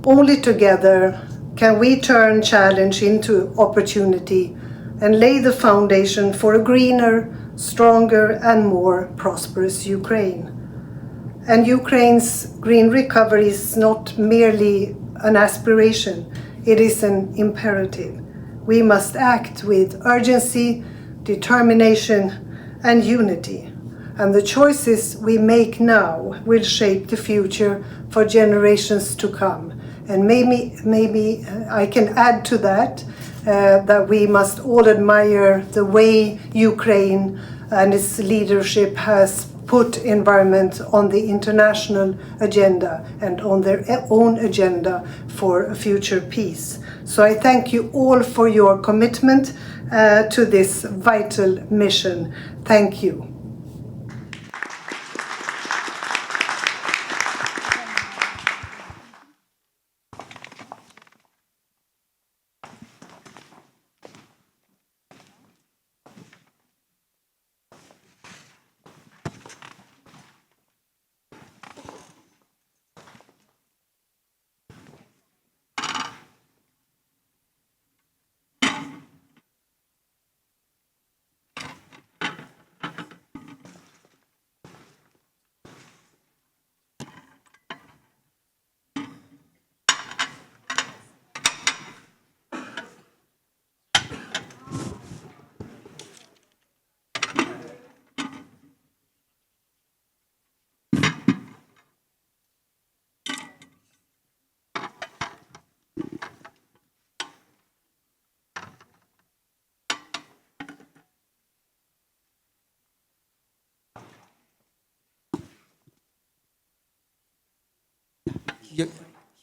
Only together can we turn challenge into opportunity and lay the foundation for a greener, stronger, and more prosperous Ukraine. And Ukraine's green recovery is not merely an aspiration, it is an imperative. We must act with urgency, determination, and unity. And the choices we make now will shape the future for generations to come. And maybe I can add to that, that we must all admire the way Ukraine and its leadership has put environment on the international agenda and on their own agenda for a future peace. So I thank you all for your commitment to this vital mission. Thank you.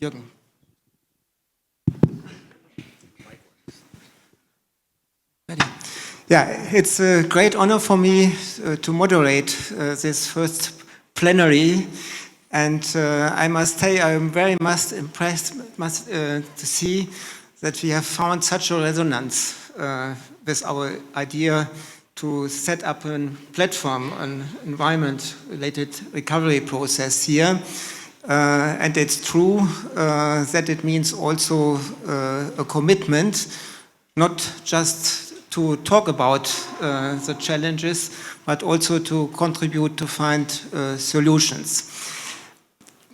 Jürgen. Yeah, it's a great honor for me to moderate this first plenary, and I must say I'm very much impressed to see that we have found such a resonance with our idea to set up a platform, an environment-related recovery process here. And it's true that it means also a commitment not just to talk about the challenges, but also to contribute to find solutions.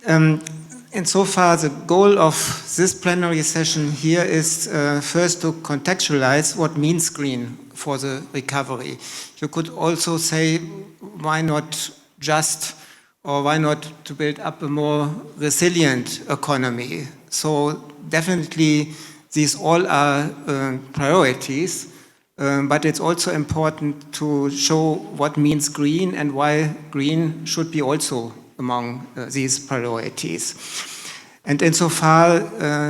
And so far, the goal of this plenary session here is first to contextualize what means green for the recovery. You could also say, why not just, or why not to build up a more resilient economy? So definitely these all are priorities, but it's also important to show what means green and why green should be also among these priorities. And insofar,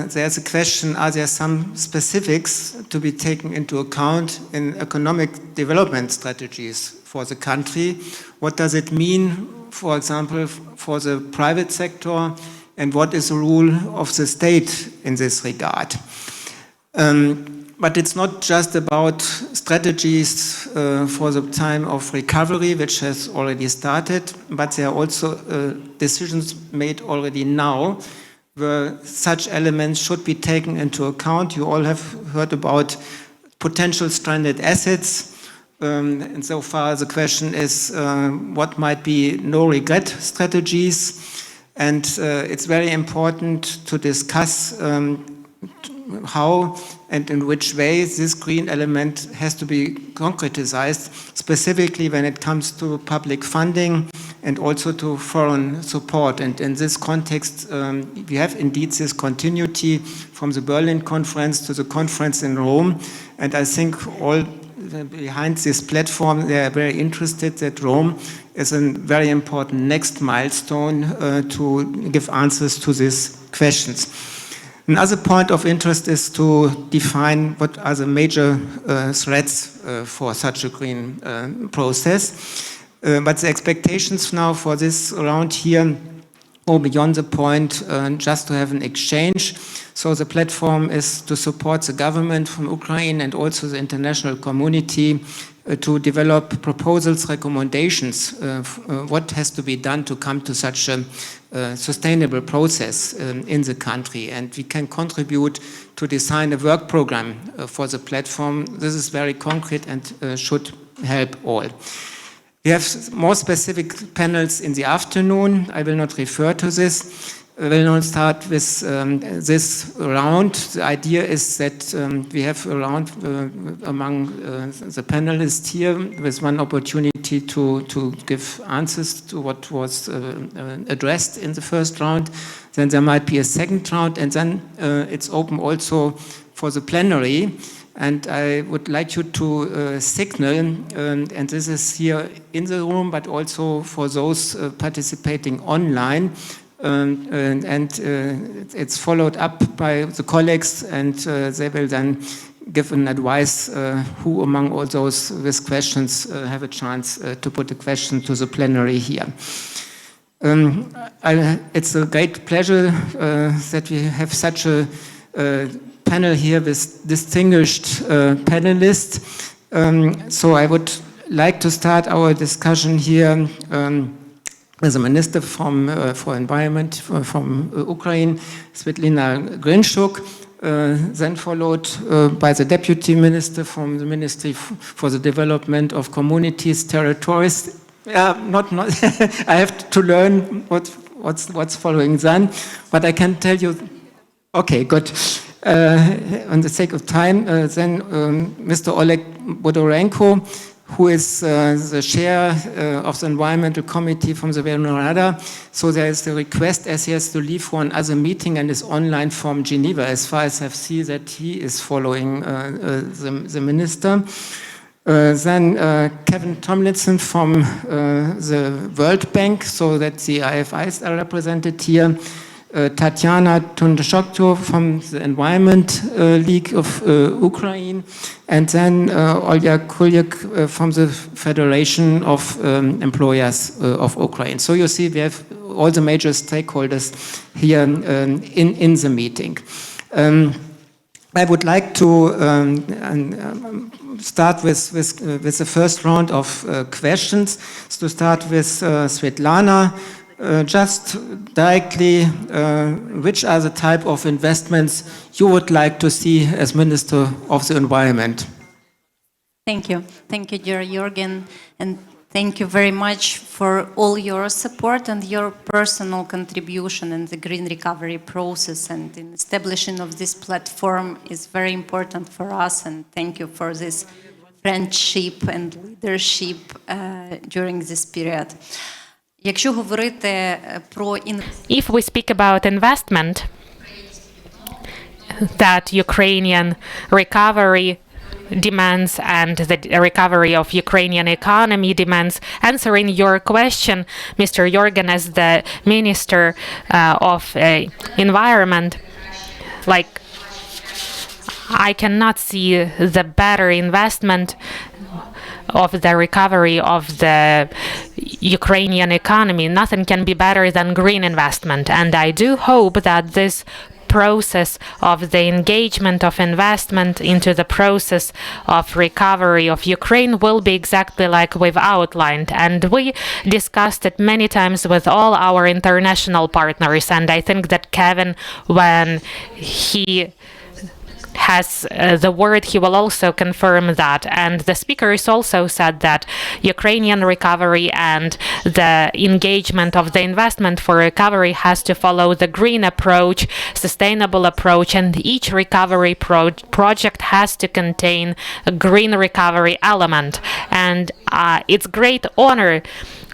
there's a question, are there some specifics to be taken into account in economic development strategies for the country? What does it mean, for example, for the private sector, and what is the role of the state in this regard? But it's not just about strategies for the time of recovery, which has already started, but there are also decisions made already now where such elements should be taken into account. You all have heard about potential stranded assets. And so far the question is what might be no regret strategies. And it's very important to discuss how and in which way this green element has to be concretized, specifically when it comes to public funding and also to foreign support. And in this context, we have indeed this continuity from the Berlin conference to the conference in Rome. And I think all behind this platform, they are very interested that Rome is a very important next milestone to give answers to these questions. Another point of interest is to define what are the major threats for such a green process. But the expectations now for this round here go beyond the point just to have an exchange. So the platform is to support the government from Ukraine and also the international community to develop proposals, recommendations, what has to be done to come to such a sustainable process in the country. And we can contribute to design a work program for the platform. This is very concrete and should help all. We have more specific panels in the afternoon. I will not refer to this. I will not start with this round. The idea is that we have a round among the panelists here with one opportunity to give answers to what was addressed in the first round. Then there might be a second round, and then it's open also for the plenary. And I would like you to signal, and this is here in the room, but also for those participating online, it's followed up by the colleagues, and they will then give an advice who among all those with questions have a chance to put a question to the plenary here. It's a great pleasure that we have such a panel here with distinguished panelists. So I would like to start our discussion here as a minister for environment from Ukraine, Svetlana Grinchuk, then followed by the deputy minister from the Ministry for the Development of Communities, Territories. Not I have to learn what's following then, but I can tell you. Okay, good. On the sake of time, then Mr. Oleg Bodorenko, who is the chair of the Environmental Committee from the Verkhovna Rada. So there is a request as he has to leave for another meeting and is online from Geneva. As far as I see that he is following the minister. Then Kevin Tomlinson from the World Bank, so that the IFIs are represented here. Tatiana Tundashokto from the Environment League of Ukraine, and then Olya Kulyuk from the Federation of Employers of Ukraine. So you see we have all the major stakeholders here in the meeting. I would like to start with the first round of questions. To start with Svetlana. just directly, which are the type of investments you would like to see as Minister of the Environment? Thank you. Thank you, dear Jürgen, and thank you very much for all your support and your personal contribution in the green recovery process, and in establishing of this platform is very important for us, and thank you for this friendship and leadership during this period. Якщо говорити про If we speak about investment that Ukrainian recovery demands and the recovery of Ukrainian economy demands, answering your question, Mr. Jorgen, as the Minister of Environment, like, I cannot see the better investment of the recovery of the Ukrainian economy. Nothing can be better than green investment. And I do hope that this process of the engagement of investment into the process of recovery of Ukraine will be exactly like we've outlined. And we discussed it many times with all our international partners. And I think that Kevin, when he has the word, he will also confirm that. And the speakers also said that Ukrainian recovery and the engagement of the investment for recovery has to follow the green approach, sustainable approach, and each recovery project has to contain a green recovery element. And it's great honor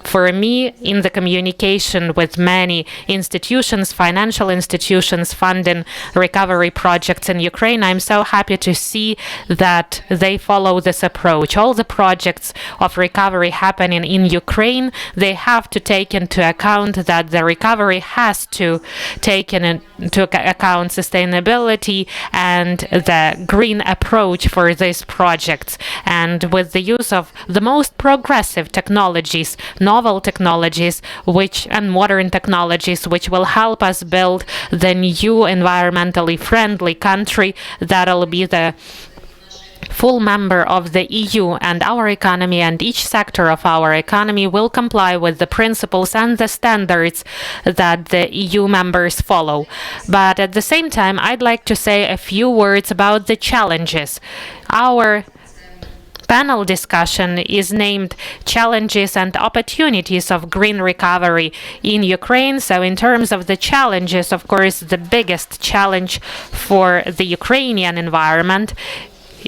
for me, in the communication with many institutions, financial institutions funding recovery projects in Ukraine, I'm so happy to see that they follow this approach. All the projects of recovery happening in Ukraine, they have to take into account that the recovery has to take into account sustainability and the green approach for these projects. And with the use of the most progressive technologies, novel technologies and modern technologies, which will help us build the new environmentally friendly country that'll be the full member of the EU, and our economy and each sector of our economy will comply with the principles and the standards that the EU members follow. But at the same time, I'd like to say a few words about the challenges. Our panel discussion is named Challenges and Opportunities of Green Recovery in Ukraine. So in terms of the challenges, of course, the biggest challenge for the Ukrainian environment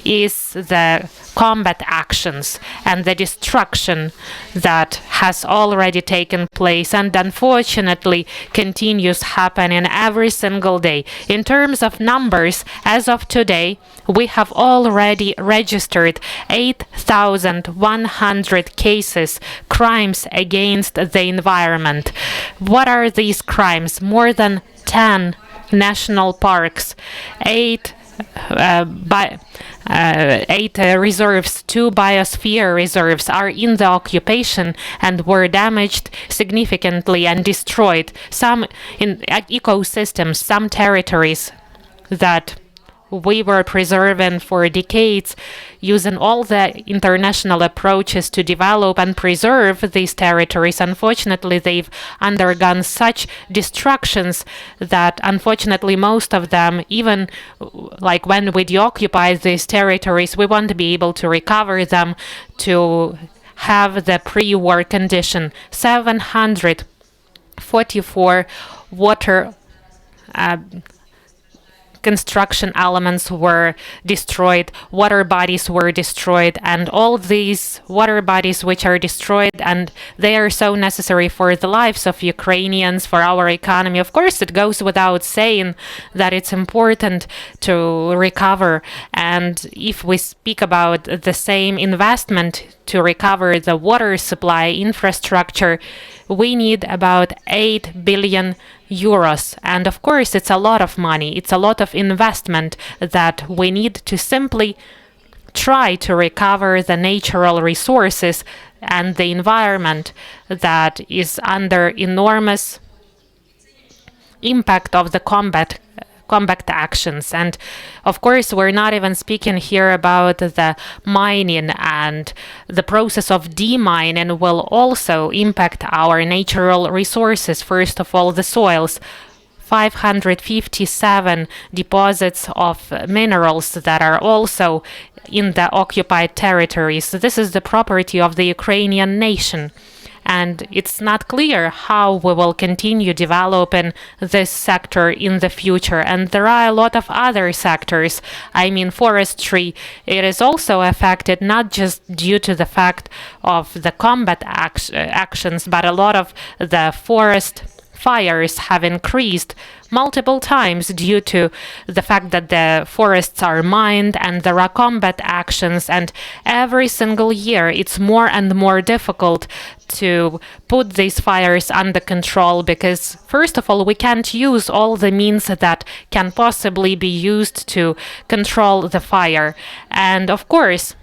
is the combat actions and the destruction that has already taken place and unfortunately continues happening every single day. In terms of numbers, as of today, we have already registered 8,100 cases, crimes against the environment. What are these crimes? More than 10 national parks, 8 reserves, 2 biosphere reserves are in the occupation and were damaged significantly and destroyed. Some in ecosystems, some territories that we were preserving for decades, using all the international approaches to develop and preserve these territories. Unfortunately, they've undergone such destructions that unfortunately most of them, even like when we deoccupy these territories, we won't be able to recover them to have the pre-war condition. 744 water construction elements were destroyed, water bodies were destroyed, and all these water bodies which are destroyed, and they are so necessary for the lives of Ukrainians, for our economy. Of course, it goes without saying that it's important to recover, and if we speak about the same investment to recover the water supply infrastructure, we need about 8 billion euros. And of course, it's a lot of money. It's a lot of investment that we need to simply try to recover the natural resources and the environment that is under enormous impact of the combat actions. And of course, we're not even speaking here about the mining, and the process of demining will also impact our natural resources. First of all, the soils. 557 deposits of minerals that are also in the occupied territories. This is the property of the Ukrainian nation. And it's not clear how we will continue developing this sector in the future. And there are a lot of other sectors. I mean, forestry, it is also affected not just due to the fact of the combat actions, but a lot of the forest fires have increased multiple times due to the fact that the forests are mined and there are combat actions, and every single year it's more and more difficult to put these fires under control because, first of all, we can't use all the means that can possibly be used to control the fire. And of course,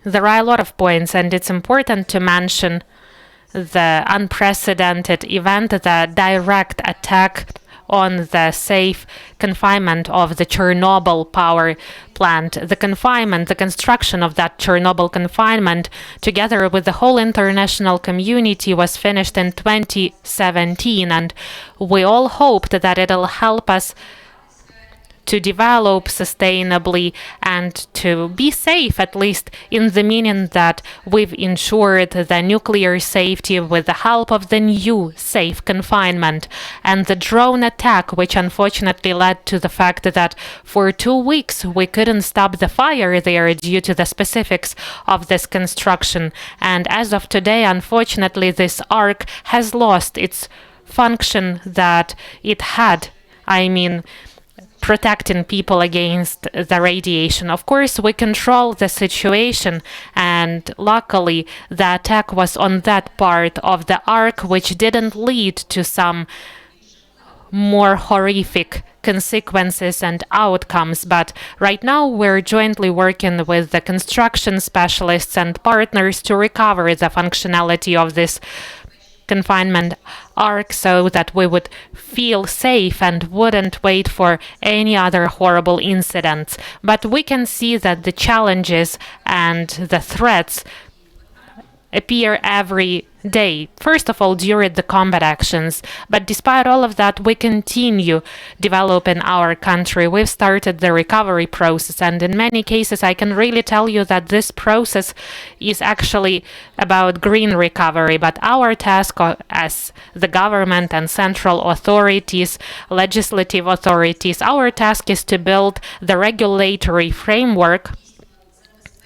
there are a lot of points, and it's important to mention the unprecedented event, the direct attack on the safe confinement of the Chernobyl power plant. The confinement, the construction of that Chernobyl confinement, together with the whole international community, was finished in 2017, and we all hoped that it'll help us to develop sustainably and to be safe, at least in the meaning that we've ensured the nuclear safety with the help of the new safe confinement. And the drone attack, which unfortunately led to the fact that for 2 weeks we couldn't stop the fire there due to the specifics of this construction. And as of today, unfortunately, this arc has lost its function that it had. I mean, protecting people against the radiation. Of course, we control the situation, and luckily the attack was on that part of the arc which didn't lead to some more horrific consequences and outcomes. But right now we're jointly working with the construction specialists and partners to recover the functionality of this confinement arc so that we would feel safe and wouldn't wait for any other horrible incidents. But we can see that the challenges and the threats appear every day. First of all, during the combat actions. But despite all of that, we continue developing our country. We've started the recovery process, and in many cases, I can really tell you that this process is actually about green recovery. But our task as the government and central authorities, legislative authorities, our task is to build the regulatory framework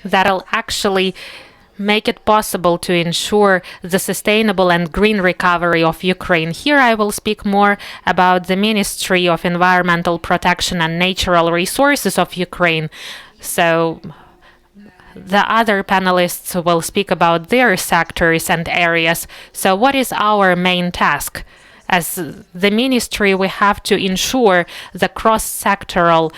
that'll actually make it possible to ensure the sustainable and green recovery of Ukraine. Here I will speak more about the Ministry of Environmental Protection and Natural Resources of Ukraine. So the other panelists will speak about their sectors and areas. So what is our main task? As the ministry, we have to ensure the cross-sectoral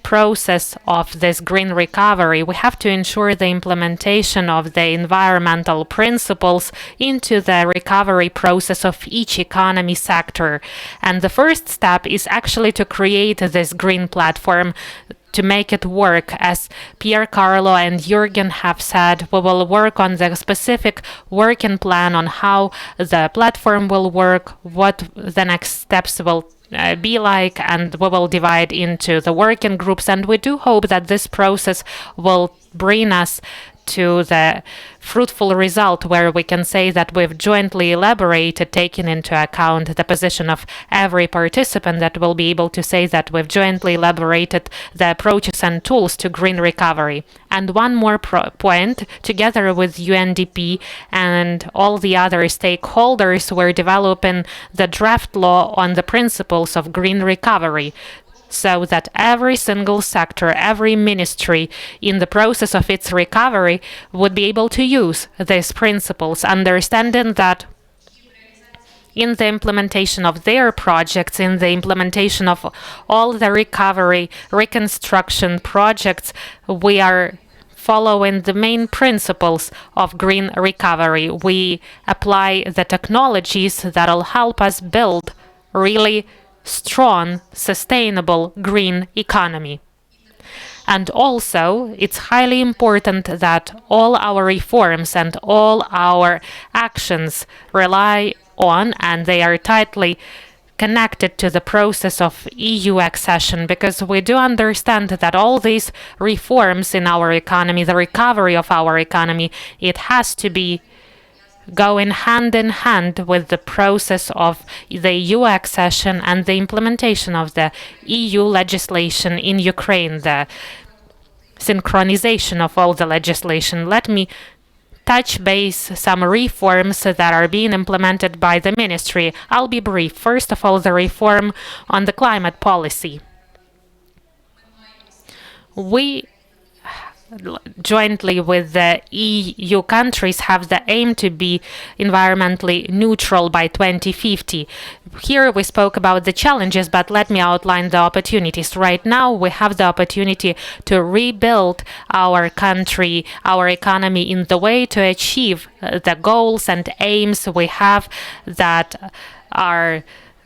process of this green recovery. We have to ensure the implementation of the environmental principles into the recovery process of each economy sector. And the first step is actually to create this green platform to make it work. As Pierre Carlo and Jürgen have said, we will work on the specific working plan on how the platform will work, what the next steps will be like, and we will divide into the working groups. And we do hope that this process will bring us to the fruitful result where we can say that we've jointly elaborated, taking into account the position of every participant, that will be able to say that we've jointly elaborated the approaches and tools to green recovery. And one more point, together with UNDP and all the other stakeholders, we're developing the draft law on the principles of green recovery, so that every single sector, every ministry in the process of its recovery would be able to use these principles, understanding that in the implementation of their projects, in the implementation of all the recovery, reconstruction projects, we are following the main principles of green recovery. We apply the technologies that will help us build really strong, sustainable green economy. And also, it's highly important that all our reforms and all our actions rely on, and they are tightly connected to the process of EU accession, because we do understand that all these reforms in our economy, the recovery of our economy, it has to be going hand in hand with the process of the EU accession and the implementation of the EU legislation in Ukraine, the synchronization of all the legislation. Let me touch base some reforms that are being implemented by the ministry. I'll be brief. First of all, the reform on the climate policy. We jointly with the EU countries have the aim to be environmentally neutral by 2050. Here we spoke about the challenges, but let me outline the opportunities. Right now we have the opportunity to rebuild our country, our economy in the way to achieve the goals and aims we have that are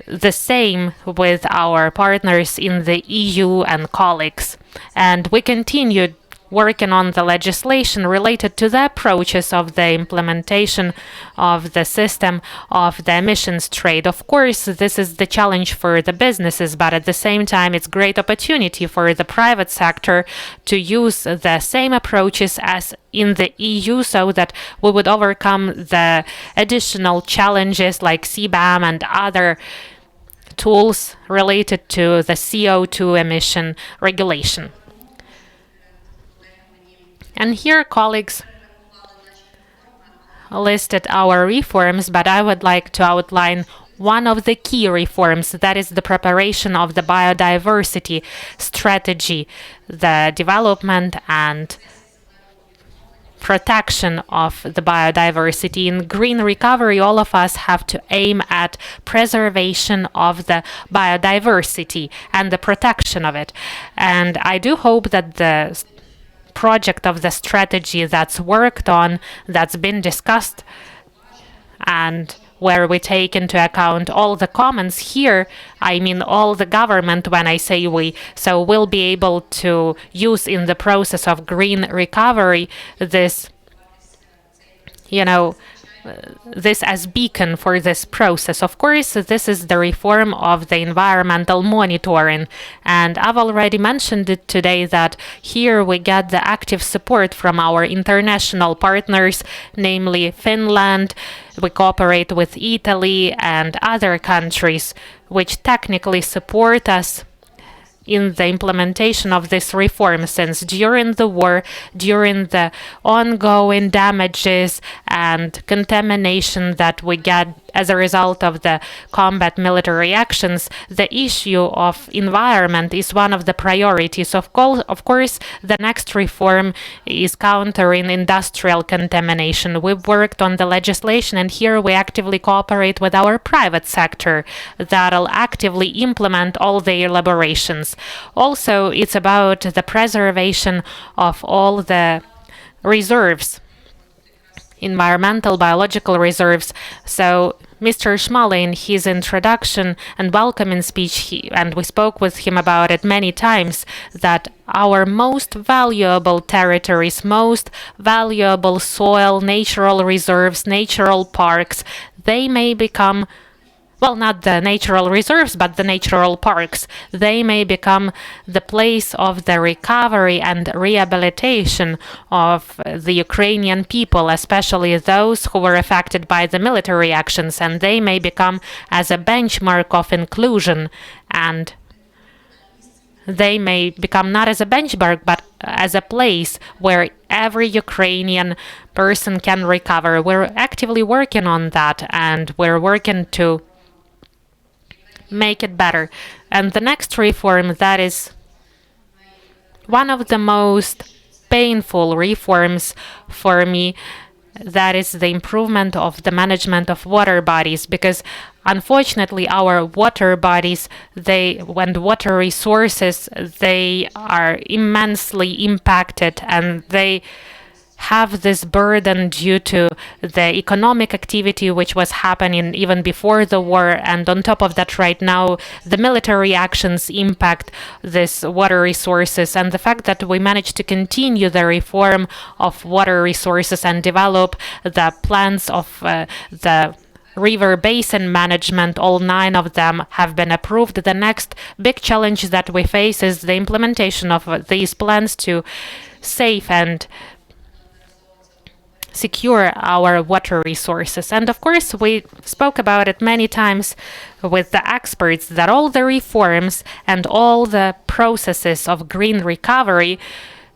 the same with our partners in the EU and colleagues. And we continue working on the legislation related to the approaches of the implementation of the system of the emissions trade. Of course, this is the challenge for the businesses, but at the same time, it's great opportunity for the private sector to use the same approaches as in the EU so that we would overcome the additional challenges like CBAM and other tools related to the CO2 emission regulation. And here colleagues listed our reforms, but I would like to outline one of the key reforms, that is the preparation of the biodiversity strategy, the development and protection of the biodiversity. In green recovery, all of us have to aim at preservation of the biodiversity and the protection of it. And I do hope that the project of the strategy that's worked on, that's been discussed, and where we take into account all the comments here, I mean all the government when I say we, so we'll be able to use in the process of green recovery this, this as beacon for this process. Of course, this is the reform of the environmental monitoring, and I've already mentioned it today that here we get the active support from our international partners, namely Finland. We cooperate with Italy and other countries which technically support us in the implementation of this reform, since during the war, during the ongoing damages and contamination that we get as a result of the combat military actions, the issue of environment is one of the priorities. Of course, the next reform is countering industrial contamination. We've worked on the legislation, and here we actively cooperate with our private sector that'll actively implement all the elaborations. Also, it's about the preservation of all the reserves, environmental, biological reserves. So Mr. Schmale, in his introduction and welcoming speech, and we spoke with him about it many times, that our most valuable territories, most valuable soil, natural reserves, natural parks, they may become, well, not the natural reserves, but the natural parks. They may become the place of the recovery and rehabilitation of the Ukrainian people, especially those who were affected by the military actions, and they may become as a benchmark of inclusion, and they may become not as a benchmark, but as a place where every Ukrainian person can recover. We're actively working on that, and we're working to make it better. And the next reform, that is one of the most painful reforms for me, that is the improvement of the management of water bodies, because unfortunately our water bodies, when water resources, they are immensely impacted, and they have this burden due to the economic activity which was happening even before the war, and on top of that right now the military actions impact these water resources, and the fact that we managed to continue the reform of water resources and develop the plans of the river basin management, all 9 of them have been approved. The next big challenge that we face is the implementation of these plans to save and secure our water resources. And of course, we spoke about it many times with the experts that all the reforms and all the processes of green recovery,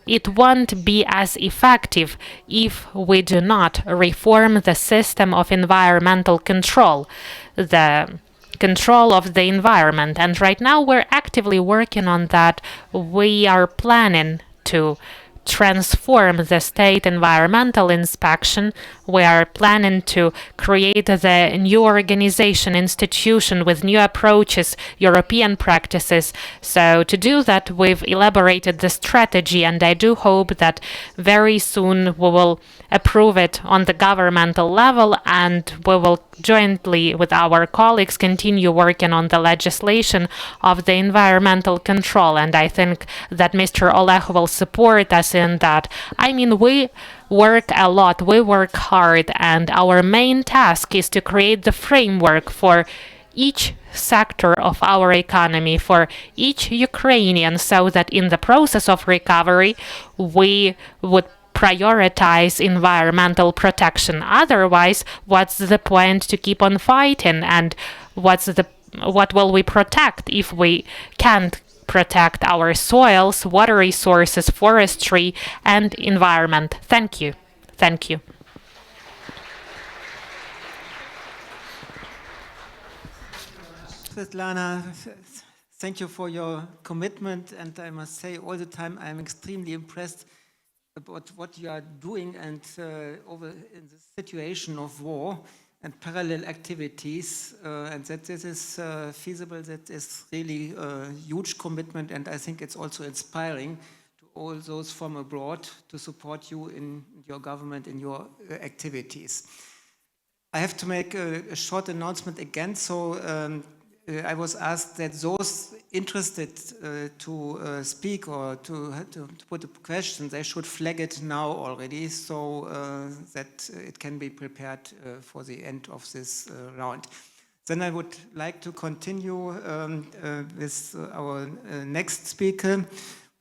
it won't be as effective if we do not reform the system of environmental control, the control of the environment. And right now we're actively working on that. We are planning to transform the state environmental inspection. We are planning to create the new organization, institution with new approaches, European practices. So to do that, we've elaborated the strategy, and I do hope that very soon we will approve it on the governmental level, and we will jointly with our colleagues continue working on the legislation of the environmental control. And I think that Mr. Oleg will support us in that. I mean, we work a lot, we work hard, and our main task is to create the framework for each sector of our economy, for each Ukrainian, so that in the process of recovery we would prioritize environmental protection. Otherwise, what's the point to keep on fighting, and what will we protect if we can't protect our soils, water resources, forestry, and environment? Thank you. Thank you. Svetlana, thank you for your commitment, and I must say all the time I'm extremely impressed about what you are doing, and over in the situation of war and parallel activities, and that this is feasible. That is really a huge commitment, and I think it's also inspiring to all those from abroad to support you in your government, in your activities. I have to make a short announcement again. So I was asked that those interested to speak or to put a question, they should flag it now already, so that it can be prepared for the end of this round. Then I would like to continue with our next speaker,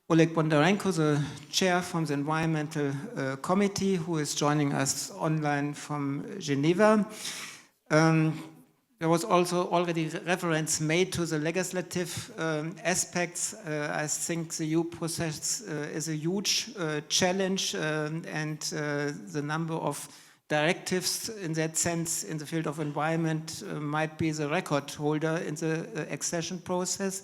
Oleg Bondarenko, the chair from the Environmental Committee, who is joining us online from Geneva. There was also already reference made to the legislative aspects. I think the EU process is a huge challenge, and the number of directives in that sense in the field of environment might be the record holder in the accession process.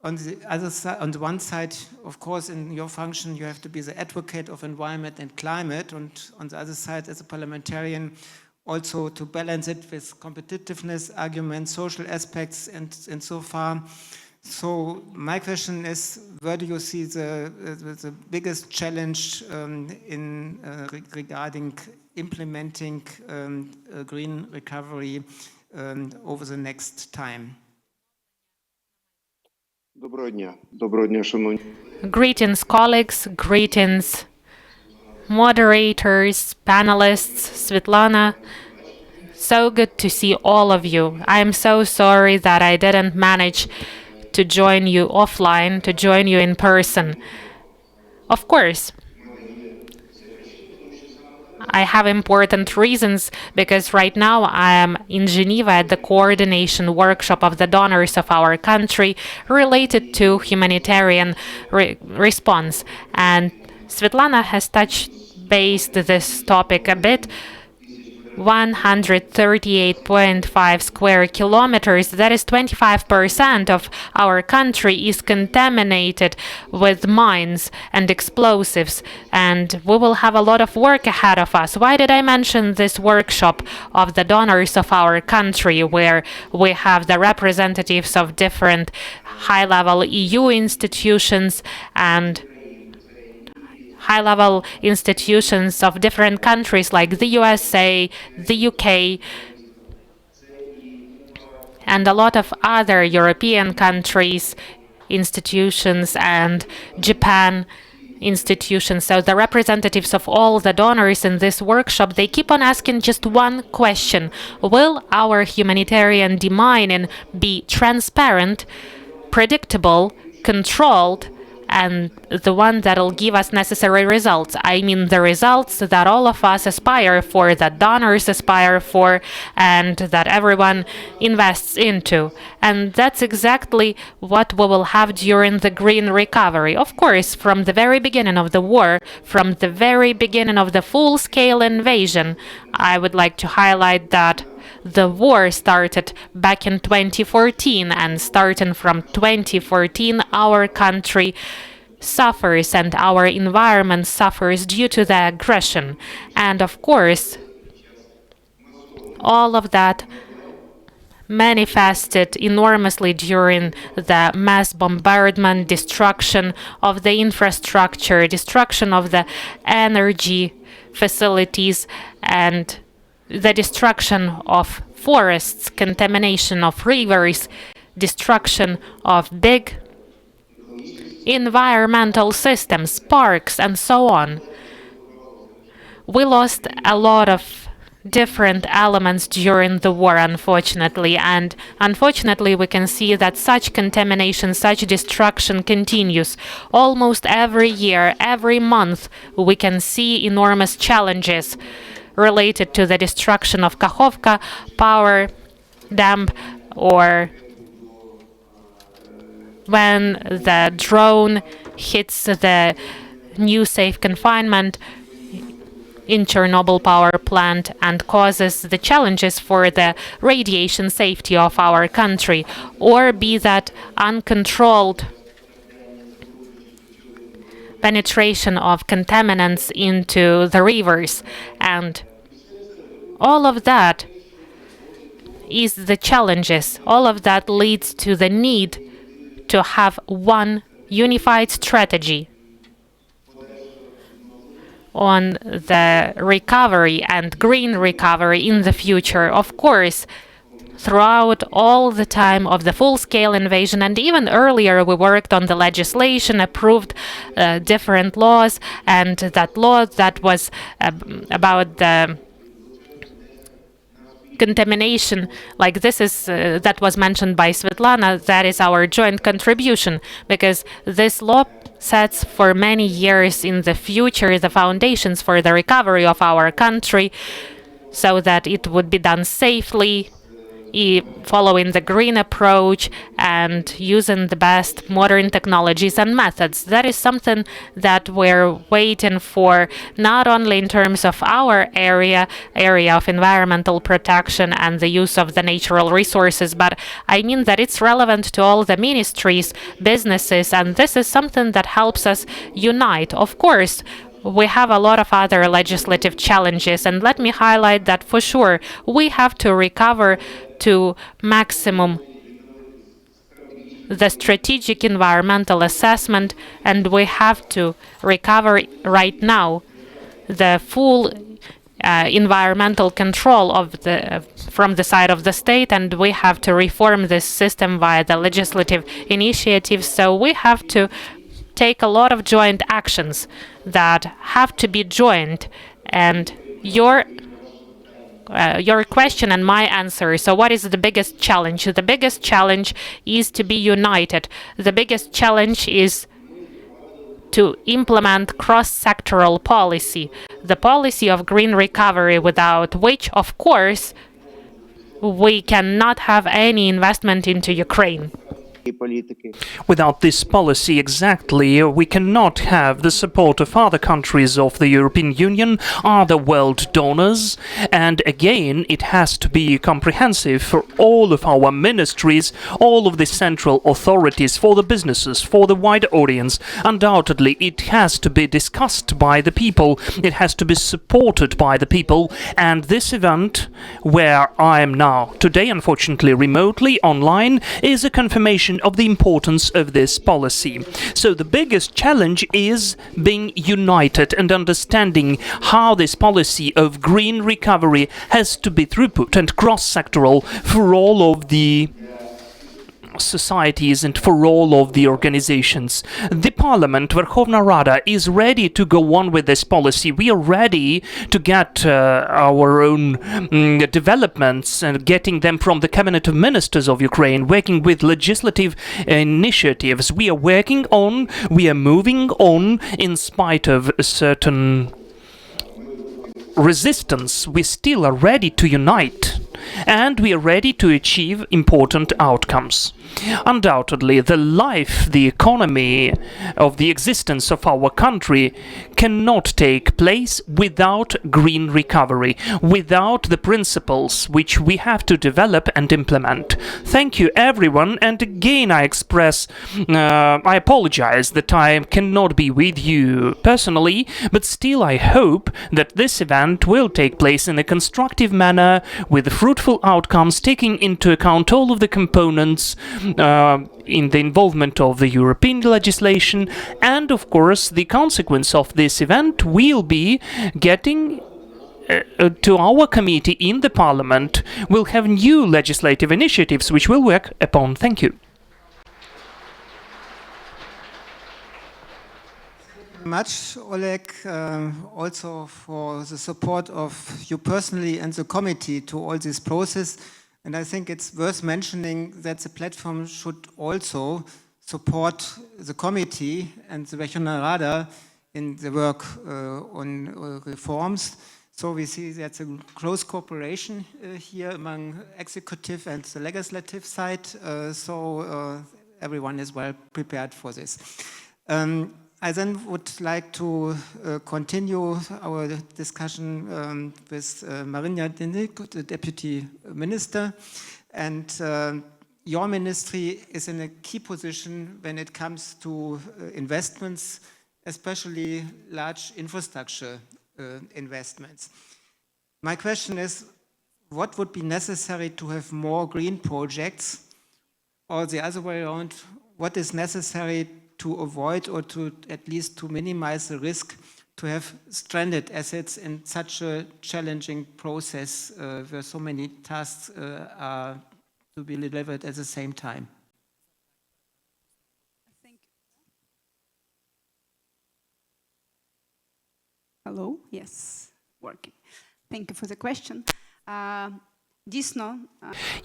On the other side, on the one side, of course, in your function, you have to be the advocate of environment and climate, and on the other side, as a parliamentarian, also to balance it with competitiveness arguments, social aspects, and so far. So my question is, where do you see the biggest challenge regarding implementing green recovery over the next time? Greetings, colleagues, greetings, moderators, panelists, Svetlana. So good to see all of you. I am so sorry that I didn't manage to join you offline, to join you in person. Of course, I have important reasons, because right now I am in Geneva at the coordination workshop of the donors of our country related to humanitarian response. And Svetlana has touched base this topic a bit. 138.5 square kilometers, that is 25% of our country, is contaminated with mines and explosives, and we will have a lot of work ahead of us. Why did I mention this workshop of the donors of our country, where we have the representatives of different high-level EU institutions and high-level institutions of different countries like the USA, the UK, and a lot of other European countries, institutions, and Japan institutions. So the representatives of all the donors in this workshop, they keep on asking just one question: will our humanitarian demining be transparent, predictable, controlled, and the one that'll give us necessary results? I mean the results that all of us aspire for, that donors aspire for, and that everyone invests into. And that's exactly what we will have during the green recovery. Of course, from the very beginning of the war, from the very beginning of the full-scale invasion, I would like to highlight that the war started back in 2014, and starting from 2014, our country suffers and our environment suffers due to the aggression. And of course, all of that manifested enormously during the mass bombardment, destruction of the infrastructure, destruction of the energy facilities, and the destruction of forests, contamination of rivers, destruction of big environmental systems, parks, and so on. We lost a lot of different elements during the war, unfortunately, and unfortunately we can see that such contamination, such destruction continues. Almost every year, every month, we can see enormous challenges related to the destruction of Kakhovka power dam, or when the drone hits the new safe confinement in Chernobyl power plant and causes the challenges for the radiation safety of our country, or be that uncontrolled penetration of contaminants into the rivers. And all of that is the challenges. All of that leads to the need to have one unified strategy on the recovery and green recovery in the future. Of course, throughout all the time of the full-scale invasion, and even earlier, we worked on the legislation, approved different laws, and that law that was about the contamination, like this is that was mentioned by Svetlana, that is our joint contribution, because this law sets for many years in the future the foundations for the recovery of our country, so that it would be done safely, following the green approach and using the best modern technologies and methods. That is something that we're waiting for, not only in terms of our area of environmental protection and the use of the natural resources, but I mean that it's relevant to all the ministries, businesses, and this is something that helps us unite. Of course, we have a lot of other legislative challenges, and let me highlight that for sure we have to recover to maximum the strategic environmental assessment, and we have to recover right now the full environmental control of from the side of the state, and we have to reform this system via the legislative initiatives. So we have to take a lot of joint actions that have to be joined. And your question and my answer. So what is the biggest challenge? The biggest challenge is to be united. The biggest challenge is to implement cross-sectoral policy, the policy of green recovery, without which, of course, we cannot have any investment into Ukraine. Without this policy, exactly, we cannot have the support of other countries of the European Union, other world donors, and again, it has to be comprehensive for all of our ministries, all of the central authorities, for the businesses, for the wider audience. Undoubtedly, it has to be discussed by the people, it has to be supported by the people, and this event, where I am now today, unfortunately remotely, online, is a confirmation recognition of the importance of this policy. So the biggest challenge is being united and understanding how this policy of green recovery has to be throughput and cross-sectoral for all of the societies and for all of the organizations. The Parliament, Verkhovna Rada, is ready to go on with this policy. We are ready to get our own developments and getting them from the Cabinet of Ministers of Ukraine, working with legislative initiatives. We are moving on in spite of a certain resistance. We still are ready to unite, and we are ready to achieve important outcomes. Undoubtedly, the life, the economy of the existence of our country cannot take place without green recovery, without the principles which we have to develop and implement. Thank you, everyone, and again I apologize that I cannot be with you personally, but still I hope that this event will take place in a constructive manner with fruitful outcomes, taking into account all of the components in the involvement of the European legislation, and of course the consequence of this event will be getting to our committee in the Parliament. We'll have new legislative initiatives which we'll work upon. Thank you. Much, Oleg, also for the support of you personally and the committee to all this process. And I think it's worth mentioning that the platform should also support the committee and the Verkhovna Rada in the work on reforms. So we see that's a close cooperation here among executive and the legislative side. So everyone is well prepared for this. I then would like to continue our discussion with Marina Dinik, the Deputy Minister. And your ministry is in a key position when it comes to investments, especially large infrastructure investments. My question is, what would be necessary to have more green projects? Or the other way around, what is necessary to avoid or to at least to minimize the risk to have stranded assets in such a challenging process where so many tasks are to be delivered at the same time? Hello, yes, working. Thank you for the question.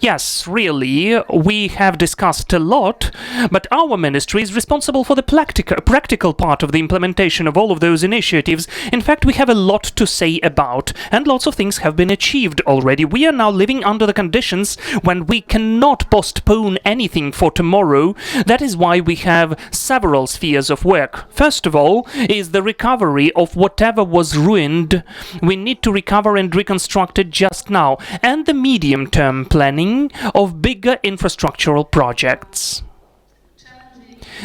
Yes, really, we have discussed a lot, but our ministry is responsible for the practical part of the implementation of all of those initiatives. In fact, we have a lot to say about, and lots of things have been achieved already. We are now living under the conditions when we cannot postpone anything for tomorrow. That is why we have several spheres of work. First of all is the recovery of whatever was ruined. We need to recover and reconstruct it just now, and the medium-term planning of bigger infrastructural projects.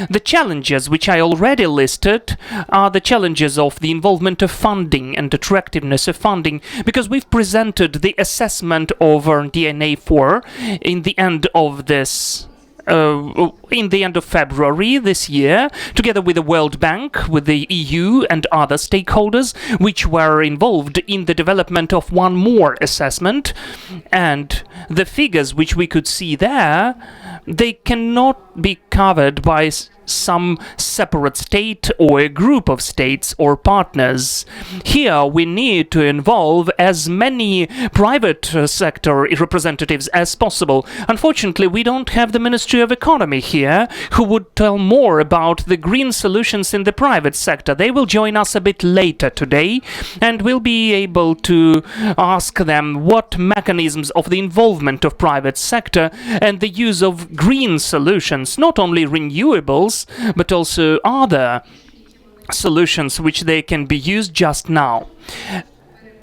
The challenges which I already listed are the challenges of the involvement of funding and attractiveness of funding, because we've presented the assessment over DNA 4 in the end of this in the end of February this year, together with the World Bank, with the EU and other stakeholders, which were involved in the development of one more assessment. And the figures which we could see there, they cannot be covered by some separate state or a group of states or partners. Here we need to involve as many private sector representatives as possible. Unfortunately, we don't have the Ministry of Economy here, who would tell more about the green solutions in the private sector. They will join us a bit later today, and we'll be able to ask them what mechanisms of the involvement of private sector and the use of green solutions, not only renewables, but also other solutions which they can be used just now.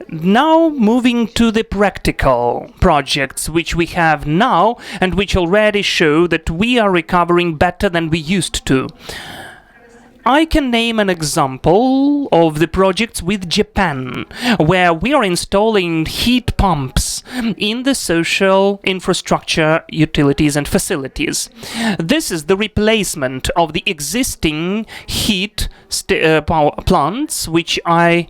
Now moving to the practical projects which we have now and which already show that we are recovering better than we used to. I can name an example of the projects with Japan, where we are installing heat pumps in the social infrastructure, utilities and facilities. This is the replacement of the existing heat power plants, which I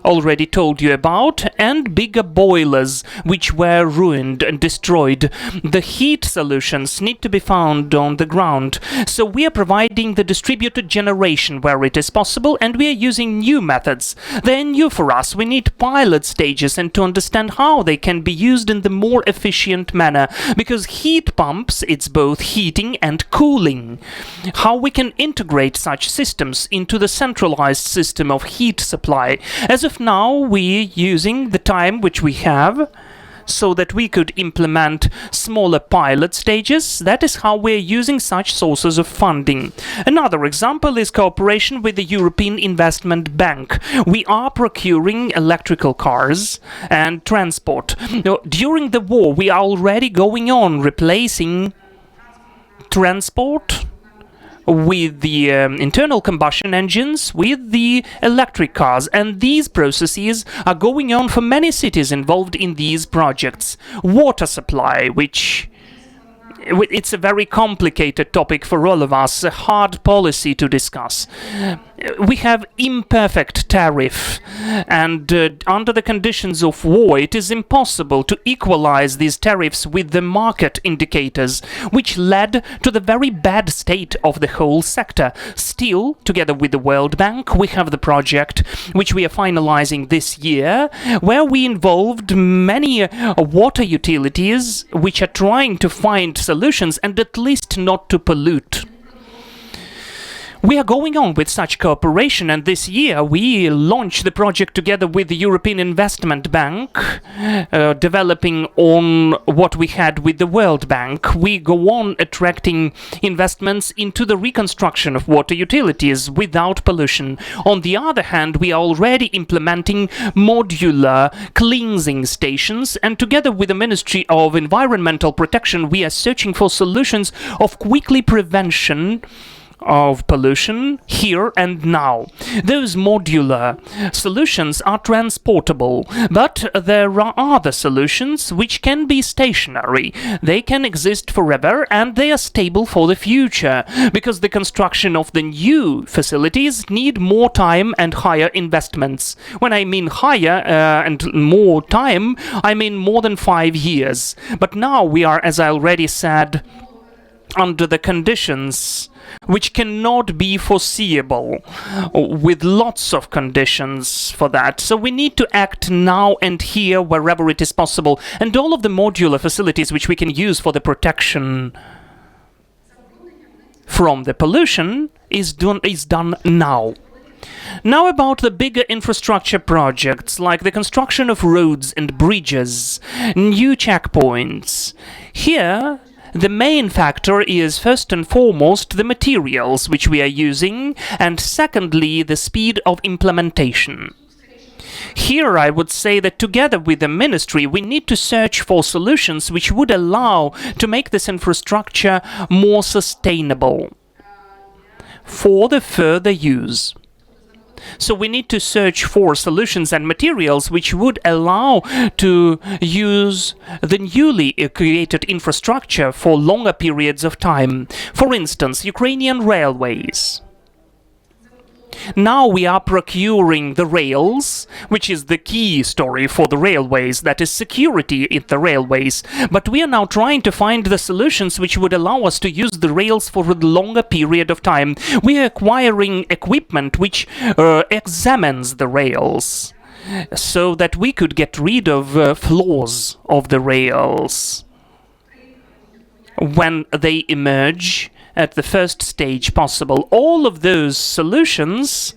already told you about, and bigger boilers which were ruined and destroyed. The heat solutions need to be found on the ground. So we are providing the distributed generation where it is possible, and we are using new methods. They are new for us. We need pilot stages and to understand how they can be used in the more efficient manner, because heat pumps, it's both heating and cooling. How we can integrate such systems into the centralized system of heat supply. As of now, we're using the time which we have so that we could implement smaller pilot stages. That is how we're using such sources of funding. Another example is cooperation with the European Investment Bank. We are procuring electrical cars and transport. Now, during the war, we are already going on replacing transport with the internal combustion engines with the electric cars, and these processes are going on for many cities involved in these projects. Water supply, which it's a very complicated topic for all of us, a hard policy to discuss. We have imperfect tariff, and under the conditions of war, it is impossible to equalize these tariffs with the market indicators, which led to the very bad state of the whole sector. Still, together with the World Bank, we have the project which we are finalizing this year, where we involved many water utilities which are trying to find solutions and at least not to pollute. We are going on with such cooperation, and this year we launched the project together with the European Investment Bank, developing on what we had with the World Bank. We go on attracting investments into the reconstruction of water utilities without pollution. On the other hand, we are already implementing modular cleansing stations, and together with the Ministry of Environmental Protection, we are searching for solutions of quickly prevention of pollution here and now. Those modular solutions are transportable, but there are other solutions which can be stationary. They can exist forever and they are stable for the future, because the construction of the new facilities need more time and higher investments. When I mean higher and more time, I mean more than 5 years. But now we are, as I already said, under the conditions which cannot be foreseeable, with lots of conditions for that. So we need to act now and here wherever it is possible, and all of the modular facilities which we can use for the protection from the pollution is done now. Now about the bigger infrastructure projects, like the construction of roads and bridges, new checkpoints. Here, the main factor is first and foremost the materials which we are using, and secondly the speed of implementation. Here I would say that together with the ministry we need to search for solutions which would allow to make this infrastructure more sustainable for the further use. So we need to search for solutions and materials which would allow to use the newly created infrastructure for longer periods of time. For instance, Ukrainian railways. Now we are procuring the rails, which is the key story for the railways, that is security in the railways. But we are now trying to find the solutions which would allow us to use the rails for a longer period of time. We are acquiring equipment which examines the rails, so that we could get rid of flaws of the rails when they emerge at the first stage possible. All of those solutions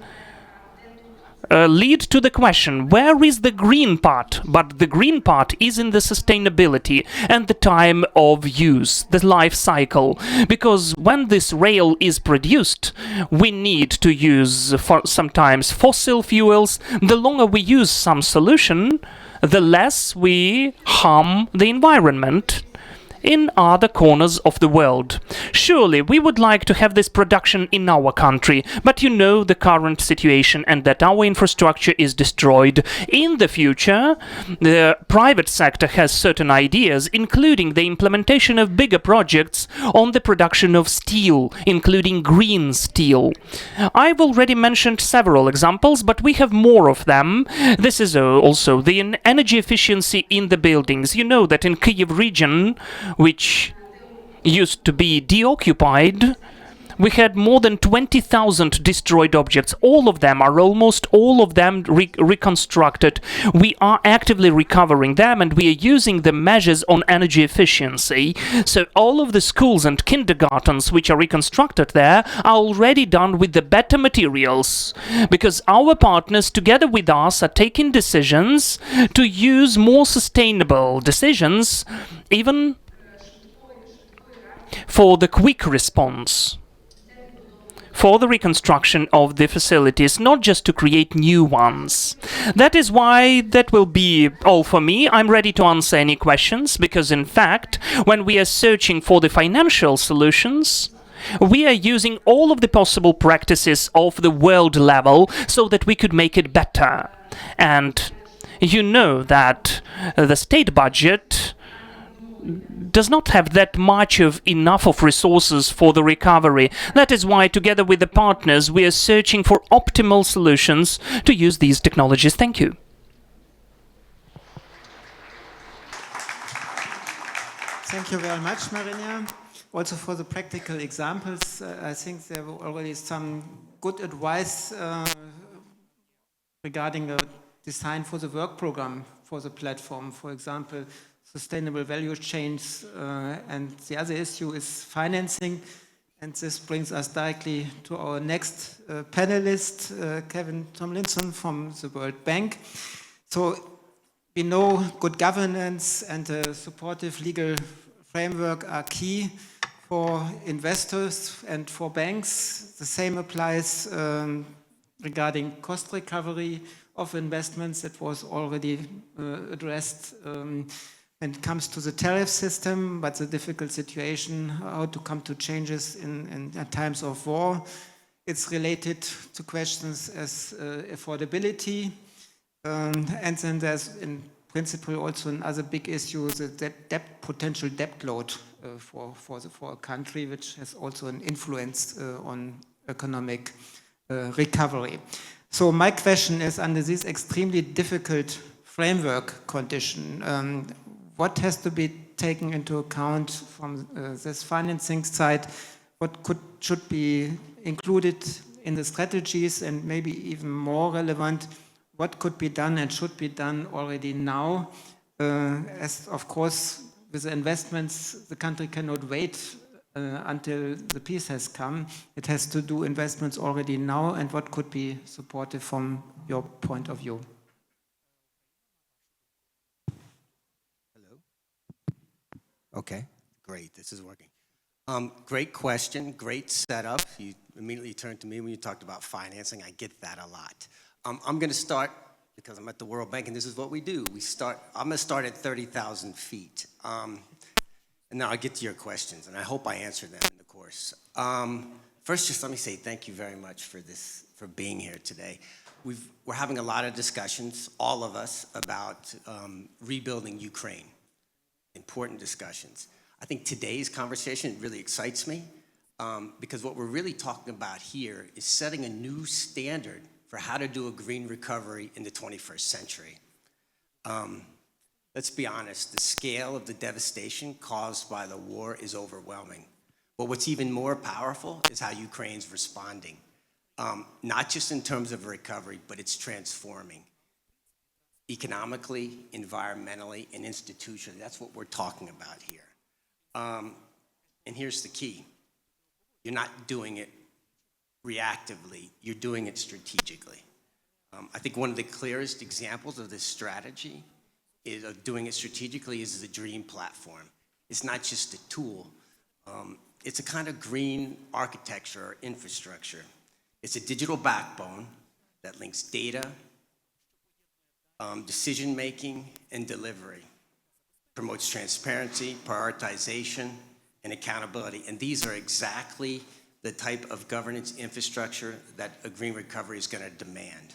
lead to the question, where is the green part? But the green part is in the sustainability and the time of use, the life cycle. Because when this rail is produced, we need to use sometimes fossil fuels. The longer we use some solution, the less we harm the environment. in other corners of the world. Surely we would like to have this production in our country, but you know the current situation and that our infrastructure is destroyed. In the future, the private sector has certain ideas, including the implementation of bigger projects on the production of steel, including green steel. I've already mentioned several examples, but we have more of them. This is also the energy efficiency in the buildings. You know that in Kyiv region, which used to be deoccupied, we had more than 20,000 destroyed objects. All of them are almost all of them reconstructed. We are actively recovering them and we are using the measures on energy efficiency. So all of the schools and kindergartens which are reconstructed there are already done with the better materials, because our partners together with us are taking decisions to use more sustainable decisions, even for the quick response, for the reconstruction of the facilities, not just to create new ones. That is why that will be all for me. I'm ready to answer any questions, because in fact, when we are searching for the financial solutions, we are using all of the possible practices of the world level so that we could make it better. And you know that the state budget does not have that much of enough of resources for the recovery. That is why, together with the partners, we are searching for optimal solutions to use these technologies. Thank you. Thank you very much, Marinia. Also for the practical examples, I think there were already some good advice regarding the design for the work program for the platform. For example, sustainable value chains, and the other issue is financing. And this brings us directly to our next panelist, Kevin Tomlinson from the World Bank. So we know good governance and a supportive legal framework are key for investors and for banks. The same applies regarding cost recovery of investments that was already addressed when it comes to the tariff system, but the difficult situation, how to come to changes in times of war. It's related to questions as affordability, and then there's in principle also another big issue, the potential debt load for a country, which has also an influence on economic recovery. So my question is, under this extremely difficult framework condition, what has to be taken into account from this financing side? What should be included in the strategies, and maybe even more relevant, what could be done and should be done already now? As of course, with the investments, the country cannot wait until the peace has come. It has to do investments already now, and what could be supported from your point of view? Okay, great, this is working. Great question, great setup. You immediately turned to me when you talked about financing. I get that a lot. I'm gonna start, because I'm at the World Bank and this is what we do. I'm gonna start at 30,000 feet. And now I'll get to your questions, and I hope I answer them in the course. First, just let me say thank you very much for being here today. We're having a lot of discussions, all of us, about rebuilding Ukraine. Important discussions. I think today's conversation really excites me because what we're really talking about here is setting a new standard for how to do a green recovery in the 21st century. Let's be honest, the scale of the devastation caused by the war is overwhelming. But what's even more powerful is how Ukraine's responding, not just in terms of recovery, but it's transforming. Economically, environmentally, and institutionally. That's what we're talking about here. And here's the key. You're not doing it reactively, you're doing it strategically. I think one of the clearest examples of this strategy of doing it strategically is the DREAM platform. It's not just a tool, it's a kind of green architecture or infrastructure. It's a digital backbone that links data, decision-making, and delivery, promotes transparency, prioritization, and accountability. And these are exactly the type of governance infrastructure that a green recovery is going to demand.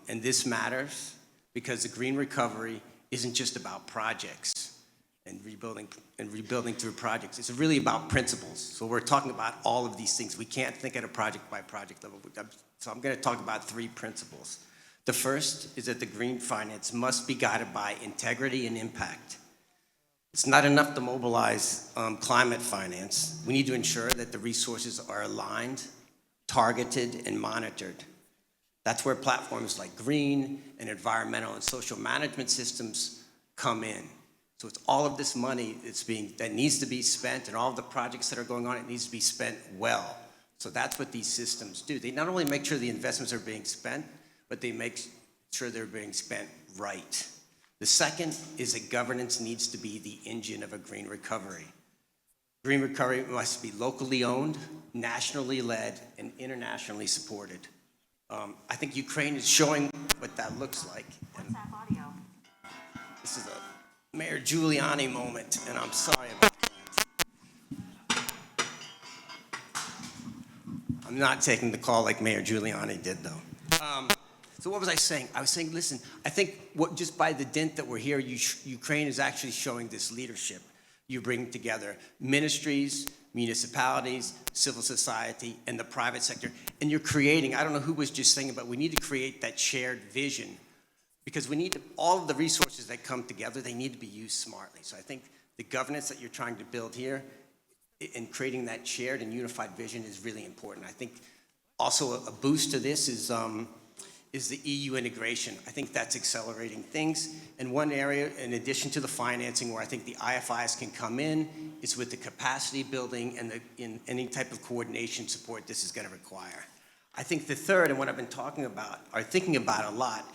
And this matters because the green recovery isn't just about projects and rebuilding through projects. It's really about principles. So we're talking about all of these things. We can't think at a project by project level. So I'm going to talk about 3 principles. The first is that the green finance must be guided by integrity and impact. It's not enough to mobilize climate finance. We need to ensure that the resources are aligned, targeted, and monitored. That's where platforms like green and environmental and social management systems come in. So it's all of this money that needs to be spent, and all of the projects that are going on, it needs to be spent well. So that's what these systems do. They not only make sure the investments are being spent, but they make sure they're being spent right. The second is that governance needs to be the engine of a green recovery. Green recovery must be locally owned, nationally led, and internationally supported. I think Ukraine is showing what that looks like. This is a Mayor Giuliani moment, and I'm sorry about that. I'm not taking the call like Mayor Giuliani did, though. So what was I saying? I was saying, listen, I think just by the dint that we're here, Ukraine is actually showing this leadership. You bring together ministries, municipalities, civil society, and the private sector. And you're creating, I don't know who was just saying it, but we need to create that shared vision because we need all of the resources that come together, they need to be used smartly. So I think the governance that you're trying to build here and creating that shared and unified vision is really important. I think also a boost to this is the EU integration. I think that's accelerating things. And one area, in addition to the financing, where I think the IFIs can come in, is with the capacity building and in any type of coordination support this is going to require. I think the third, and what I've been talking about, or thinking about a lot,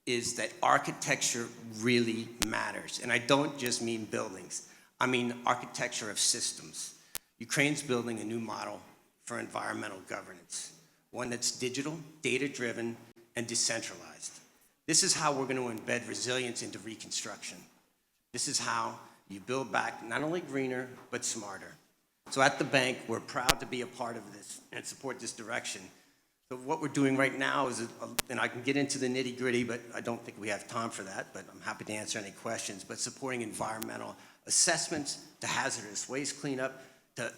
is that architecture really matters. And I don't just mean buildings. I mean architecture of systems. Ukraine's building a new model for environmental governance, one that's digital, data-driven, and decentralized. This is how we're going to embed resilience into reconstruction. This is how you build back not only greener, but smarter. So at the bank, we're proud to be a part of this and support this direction. So what we're doing right now is, and I can get into the nitty gritty, but I don't think we have time for that, but I'm happy to answer any questions, but supporting environmental assessments, to hazardous waste cleanup, to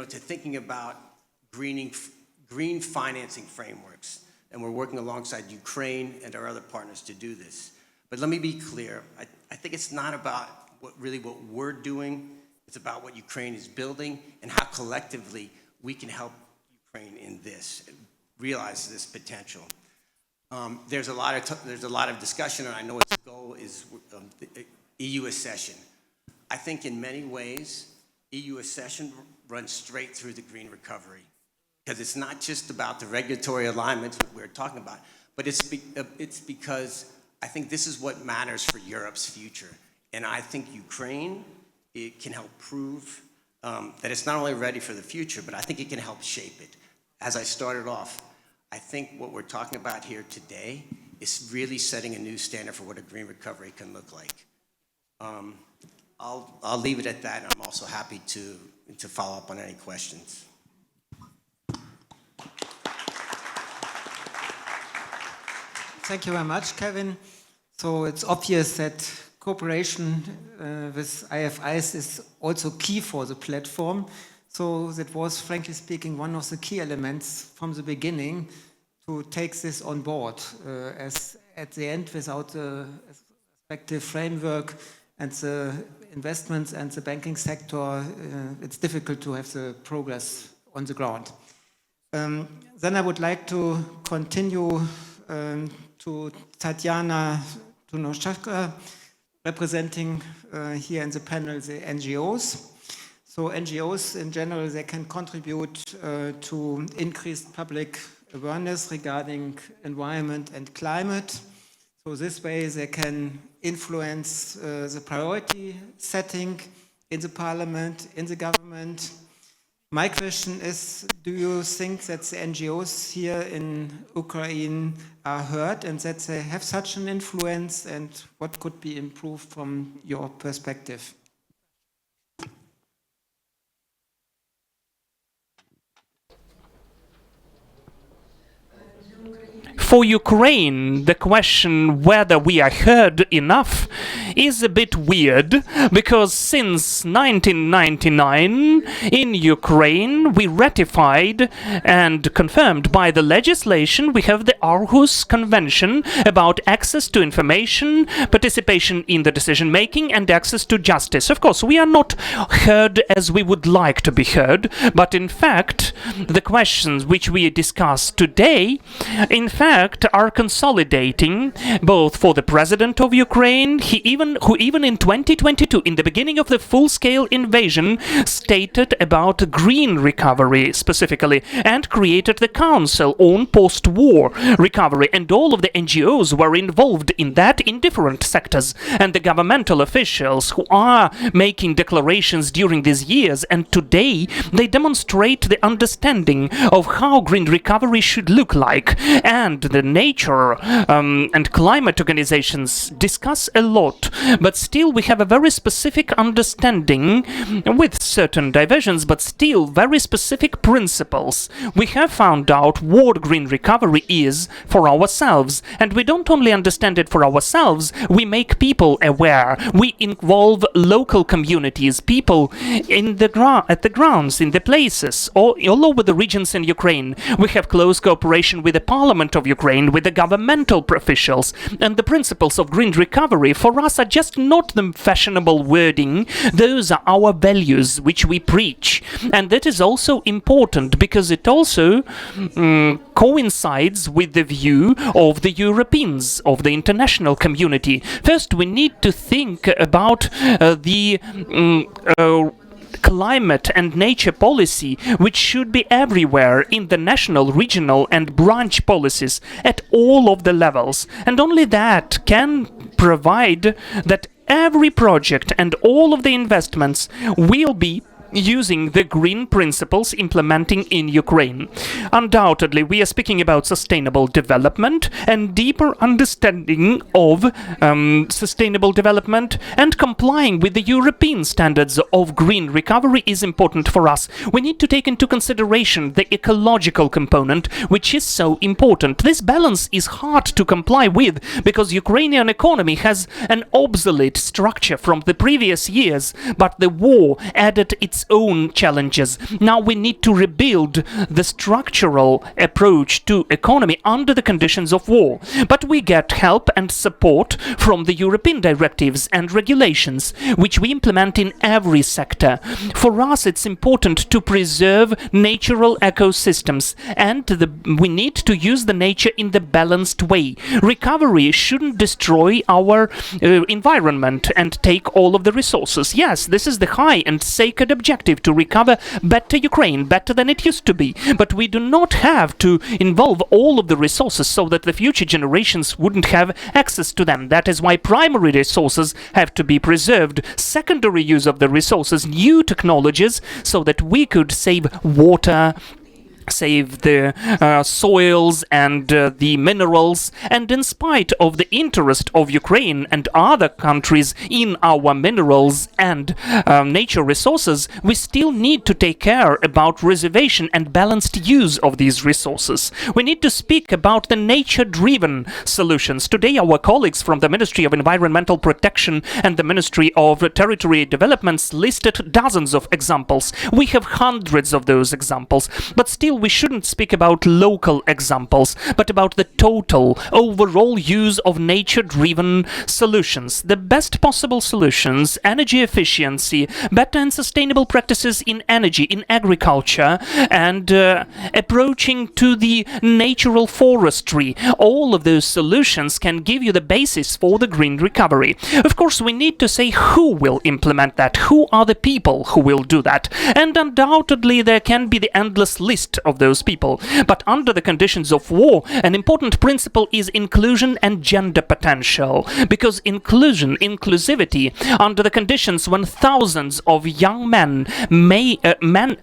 thinking about green financing frameworks. And we're working alongside Ukraine and our other partners to do this. But let me be clear, I think it's not about what we're doing, it's about what Ukraine is building and how collectively we can help Ukraine in this, realize this potential. There's a lot of discussion, and I know its goal is the EU accession. I think in many ways, EU accession runs straight through the green recovery. Because it's not just about the regulatory alignments that we're talking about, but it's because I think this is what matters for Europe's future. And I think Ukraine, it can help prove that it's not only ready for the future, but I think it can help shape it. As I started off, I think what we're talking about here today is really setting a new standard for what a green recovery can look like. I'll leave it at that, and I'm also happy to follow up on any questions. Thank you very much, Kevin. So it's obvious that cooperation with IFIs is also key for the platform. So that was, frankly speaking, one of the key elements from the beginning to take this on board. As at the end, without the respective framework and the investments and the banking sector, it's difficult to have the progress on the ground. Then I would like to continue to Tatiana Tunoshka, representing here in the panel the NGOs. So NGOs in general, they can contribute to increased public awareness regarding environment and climate. So this way they can influence the priority setting in the parliament, in the government, My question is, do you think that the NGOs here in Ukraine are heard and that they have such an influence, and what could be improved from your perspective? For Ukraine, the question whether we are heard enough is a bit weird, because since 1999 in Ukraine we ratified and confirmed by the legislation, we have the Aarhus Convention about access to information, participation in the decision making and access to justice. Of course, we are not heard as we would like to be heard, but in fact the questions which we discuss today in fact are consolidating both for the president of Ukraine, who even in 2022, in the beginning of the full-scale invasion, stated about green recovery specifically, and created the Council on Post-War Recovery, and all of the NGOs were involved in that in different sectors, and the governmental officials who are making declarations during these years, and today they demonstrate the understanding of how green recovery should look like, and the nature and climate organizations discuss a lot, but still we have a very specific understanding with certain diversions, but still very specific principles. We have found out what green recovery is for ourselves, and we don't only understand it for ourselves, we make people aware. We involve local communities, people in the at the grounds, in the places, all over the regions in Ukraine. We have close cooperation with the Parliament of Ukraine, with the governmental officials, and the principles of green recovery for us are just not the fashionable wording. Those are our values which we preach, and that is also important because it also coincides with the view of the Europeans, of the international community. First, we need to think about the climate and nature policy, which should be everywhere in the national, regional and branch policies at all of the levels. And only that can provide that every project and all of the investments will be using the green principles implementing in Ukraine. Undoubtedly, we are speaking about sustainable development and deeper understanding of sustainable development, and complying with the European standards of green recovery is important for us. We need to take into consideration the ecological component, which is so important. This balance is hard to comply with because Ukrainian economy has an obsolete structure from the previous years, but the war added its own challenges. Now we need to rebuild the structural approach to economy under the conditions of war. But we get help and support from the European directives and regulations, which we implement in every sector. For us, it's important to preserve natural ecosystems, and we need to use the nature in the balanced way. Recovery shouldn't destroy our environment and take all of the resources. Yes, this is the high and sacred objective, to recover better Ukraine, better than it used to be. But we do not have to involve all of the resources so that the future generations wouldn't have access to them. That is why primary resources have to be preserved, secondary use of the resources, new technologies, so that we could save water, save the soils and the minerals. And in spite of the interest of Ukraine and other countries in our minerals and nature resources, we still need to take care about reservation and balanced use of these resources. We need to speak about the nature-driven solutions. Today, our colleagues from the Ministry of Environmental Protection and the Ministry of Territory Developments listed dozens of examples. We have hundreds of those examples, but still we shouldn't speak about local examples, but about the total, overall use of nature-driven solutions. The best possible solutions, energy efficiency, better and sustainable practices in energy, in agriculture, and approaching to the natural forestry. All of those solutions can give you the basis for the green recovery. Of course, we need to say who will implement that, who are the people who will do that. And undoubtedly, there can be the endless list of those people. But under the conditions of war, an important principle is inclusion and gender potential. Because inclusivity, under the conditions when thousands of young men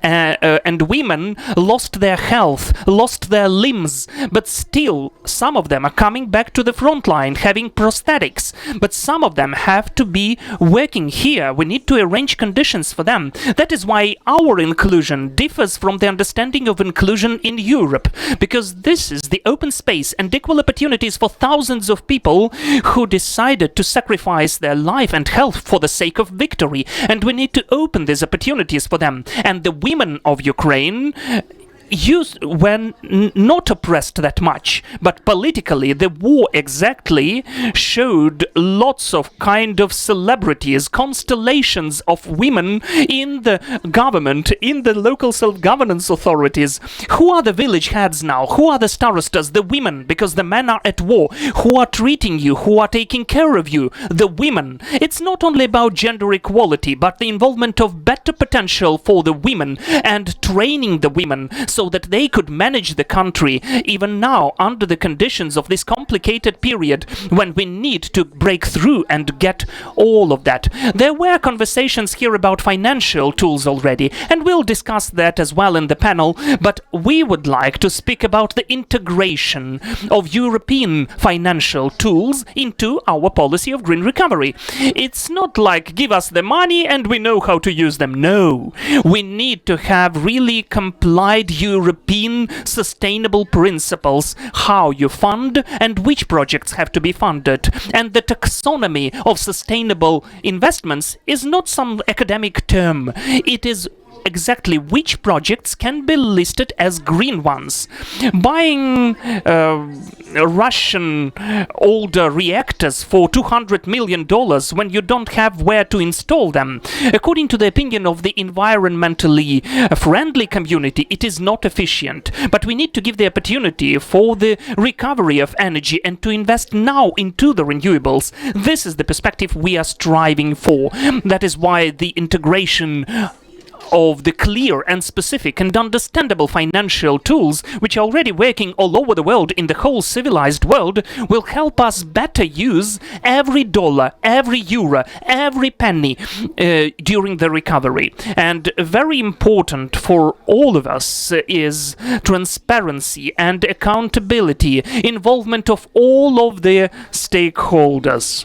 and women lost their health, lost their limbs, but still some of them are coming back to the front line having prosthetics, but some of them have to be working here. We need to arrange conditions for them. That is why our inclusion differs from the understanding of inclusion in Europe, because this is the open space and equal opportunities for thousands of people who decided to sacrifice their life and health for the sake of victory, and we need to open these opportunities for them. And the women of Ukraine when not oppressed that much, but politically the war exactly showed lots of kind of celebrities, constellations of women in the government, in the local self-governance authorities. Who are the village heads now? Who are the starostas? The women, because the men are at war. Who are treating you? Who are taking care of you? The women. It's not only about gender equality, but the involvement of better potential for the women and training the women so that they could manage the country even now under the conditions of this complicated period when we need to break through and get all of that. There were conversations here about financial tools already, and we'll discuss that as well in the panel, but we would like to speak about the integration of European financial tools into our policy of green recovery. It's not like give us the money and we know how to use them. No, we need to have really complied European sustainable principles, how you fund and which projects have to be funded. And the taxonomy of sustainable investments is not some academic term. It is exactly which projects can be listed as green ones. Buying Russian older reactors for $200 million when you don't have where to install them, according to the opinion of the environmentally friendly community, it is not efficient. But we need to give the opportunity for the recovery of energy and to invest now into the renewables. This is the perspective we are striving for. That is why the integration of the clear and specific and understandable financial tools which are already working all over the world in the whole civilized world will help us better use every dollar, every euro, every penny during the recovery. And very important for all of us is transparency and accountability, involvement of all of the stakeholders.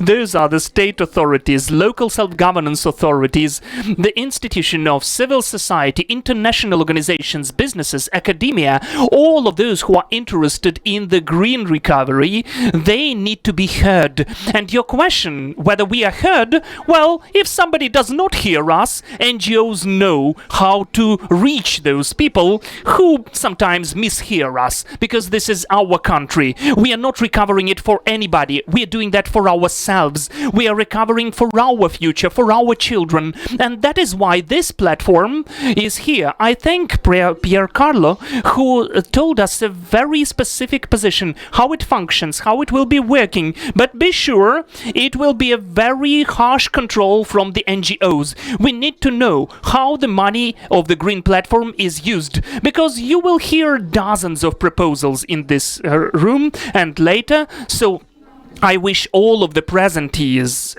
Those are the state authorities, local self-governance authorities, the institution of civil society, international organizations, businesses, academia, all of those who are interested in the green recovery, they need to be heard. And your question, whether we are heard, well, if somebody does not hear us, NGOs know how to reach those people who sometimes mishear us, because this is our country. We are not recovering it for anybody. We are doing that for ourselves. We are recovering for our future, for our children, and that is why this platform is here. I thank Pier Carlo, who told us a very specific position, how it functions, how it will be working, but be sure it will be a very harsh control from the NGOs. We need to know how the money of the Green Platform is used, because you will hear dozens of proposals in this room and later, so I wish all of the presentees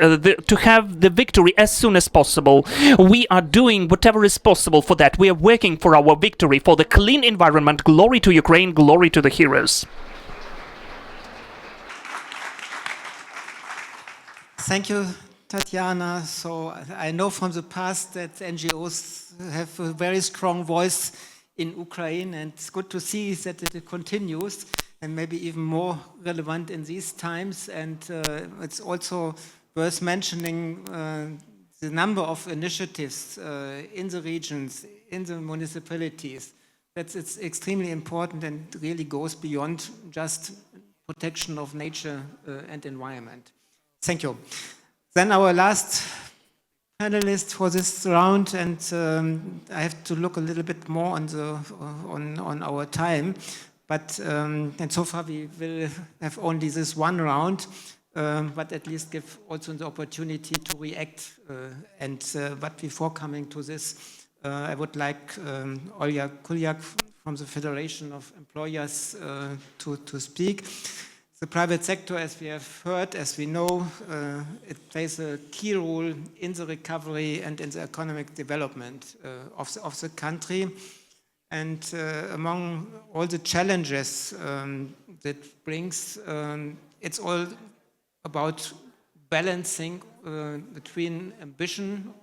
to have the victory as soon as possible. We are doing whatever is possible for that. We are working for our victory, for the clean environment. Glory to Ukraine, glory to the heroes. Thank you, Tatiana. So I know from the past that NGOs have a very strong voice in Ukraine, and it's good to see that it continues, and maybe even more relevant in these times. And it's also worth mentioning the number of initiatives in the regions, in the municipalities. It's extremely important and really goes beyond just protection of nature and environment. Thank you. Then our last panelist for this round, and I have to look a little bit more on our time. But and so far we will have only this one round, but at least give also the opportunity to react. But before coming to this, I would like Olya Kuliak from the Federation of Employers to speak. The private sector, as we have heard, as we know, it plays a key role in the recovery and in the economic development of the country. And among all the challenges that brings, it's all about balancing between ambition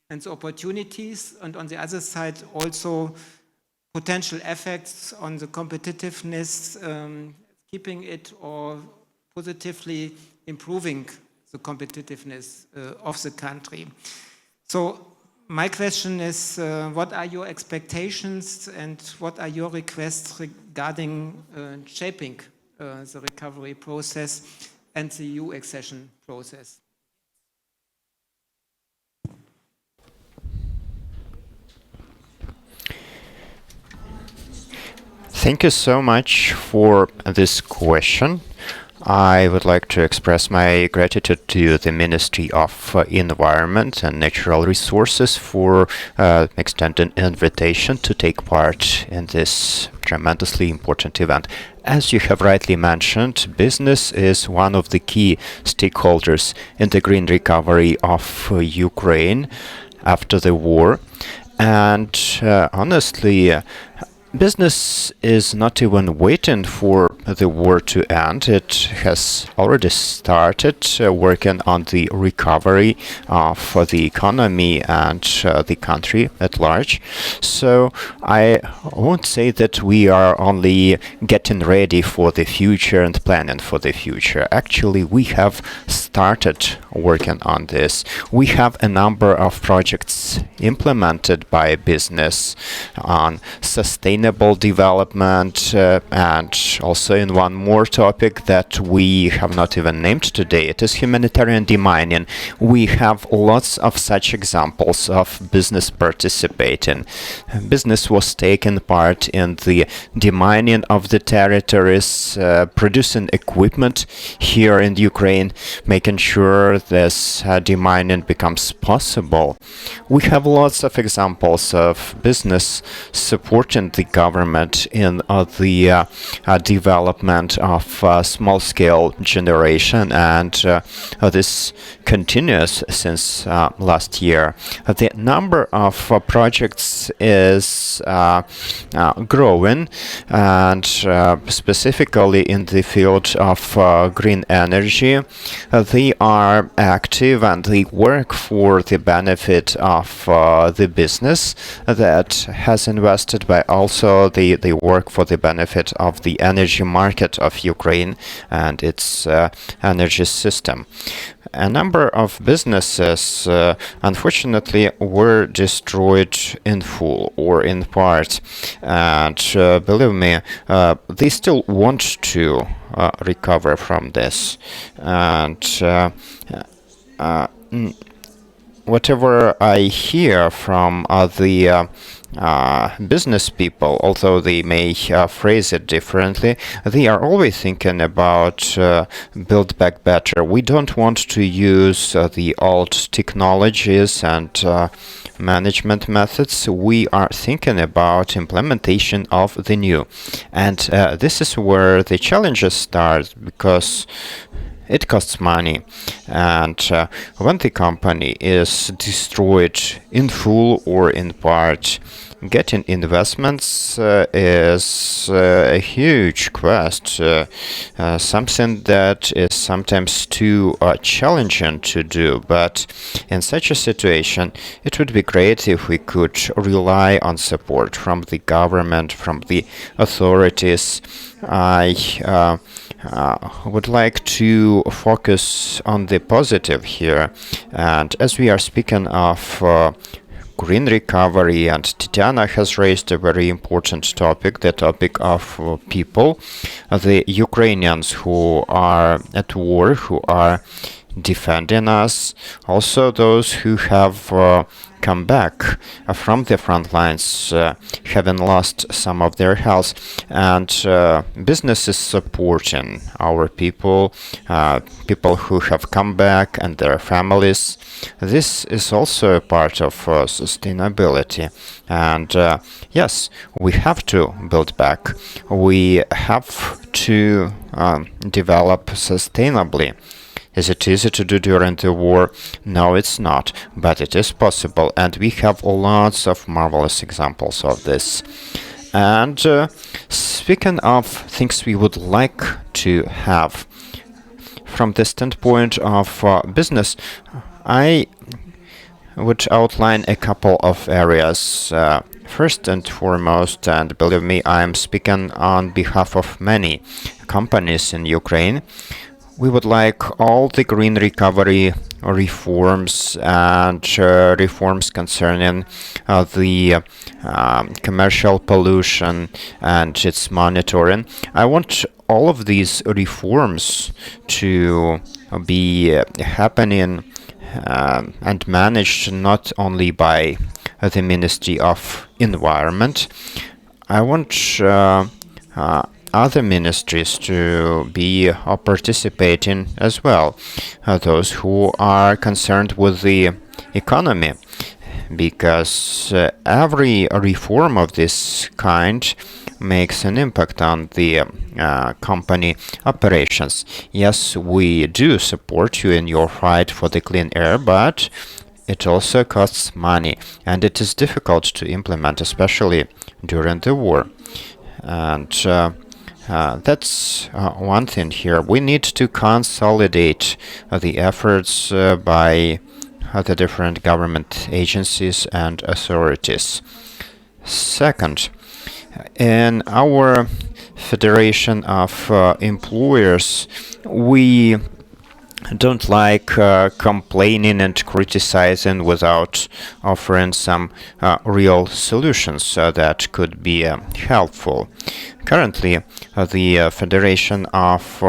and the opportunities, and on the other side also potential effects on the competitiveness, keeping it or positively improving the competitiveness of the country. So my question is, what are your expectations and what are your requests regarding shaping the recovery process and the EU accession process? Thank you so much for this question. I would like to express my gratitude to the Ministry of Environment and Natural Resources for extending an invitation to take part in this tremendously important event. As you have rightly mentioned, business is one of the key stakeholders in the green recovery of Ukraine after the war. And honestly, business is not even waiting for the war to end. It has already started working on the recovery of the economy and the country at large. So I won't say that we are only getting ready for the future and planning for the future. Actually, we have started working on this. We have a number of projects implemented by business on sustainable development and also in one more topic that we have not even named today. It is humanitarian demining. We have lots of such examples of business participating. Business was taking part in the demining of the territories, producing equipment here in Ukraine, making sure this demining becomes possible. We have lots of examples of business supporting the government in the development of small-scale generation, and this continues since last year. The number of projects is growing, and specifically in the field of green energy, they are active and they work for the benefit of the business that has invested, but also they work for the benefit of the energy market of Ukraine and its energy system. A number of businesses, unfortunately, were destroyed in full or in part, and believe me, they still want to recover from this. And whatever I hear from the business people, although they may phrase it differently, they are always thinking about build back better. We don't want to use the old technologies and management methods. We are thinking about implementation of the new. And this is where the challenges start, because it costs money, and when the company is destroyed in full or in part, getting investments is a huge quest, something that is sometimes too challenging to do. But in such a situation, it would be great if we could rely on support from the government, from the authorities. I would like to focus on the positive here, and as we are speaking of green recovery, and Tatiana has raised a very important topic, the topic of people, the Ukrainians who are at war, who are defending us, also those who have come back from the front lines, having lost some of their health, and businesses supporting our people, people who have come back and their families. This is also a part of sustainability. And yes, we have to build back. We have to develop sustainably. Is it easy to do during the war? No, it's not, but it is possible, and we have lots of marvelous examples of this. And speaking of things we would like to have, from the standpoint of business, I would outline a couple of areas. First and foremost, and believe me, I am speaking on behalf of many companies in Ukraine, we would like all the green recovery reforms and reforms concerning the commercial pollution and its monitoring. I want all of these reforms to be happening and managed not only by the Ministry of Environment. I want other ministries to be participating as well, those who are concerned with the economy, because every reform of this kind makes an impact on the company operations. Yes, we do support you in your fight for the clean air, but it also costs money, and it is difficult to implement, especially during the war. And that's one thing here. We need to consolidate the efforts by the different government agencies and authorities. Second, in our Federation of Employers, we don't like complaining and criticizing without offering some real solutions that could be helpful. Currently, the Federation of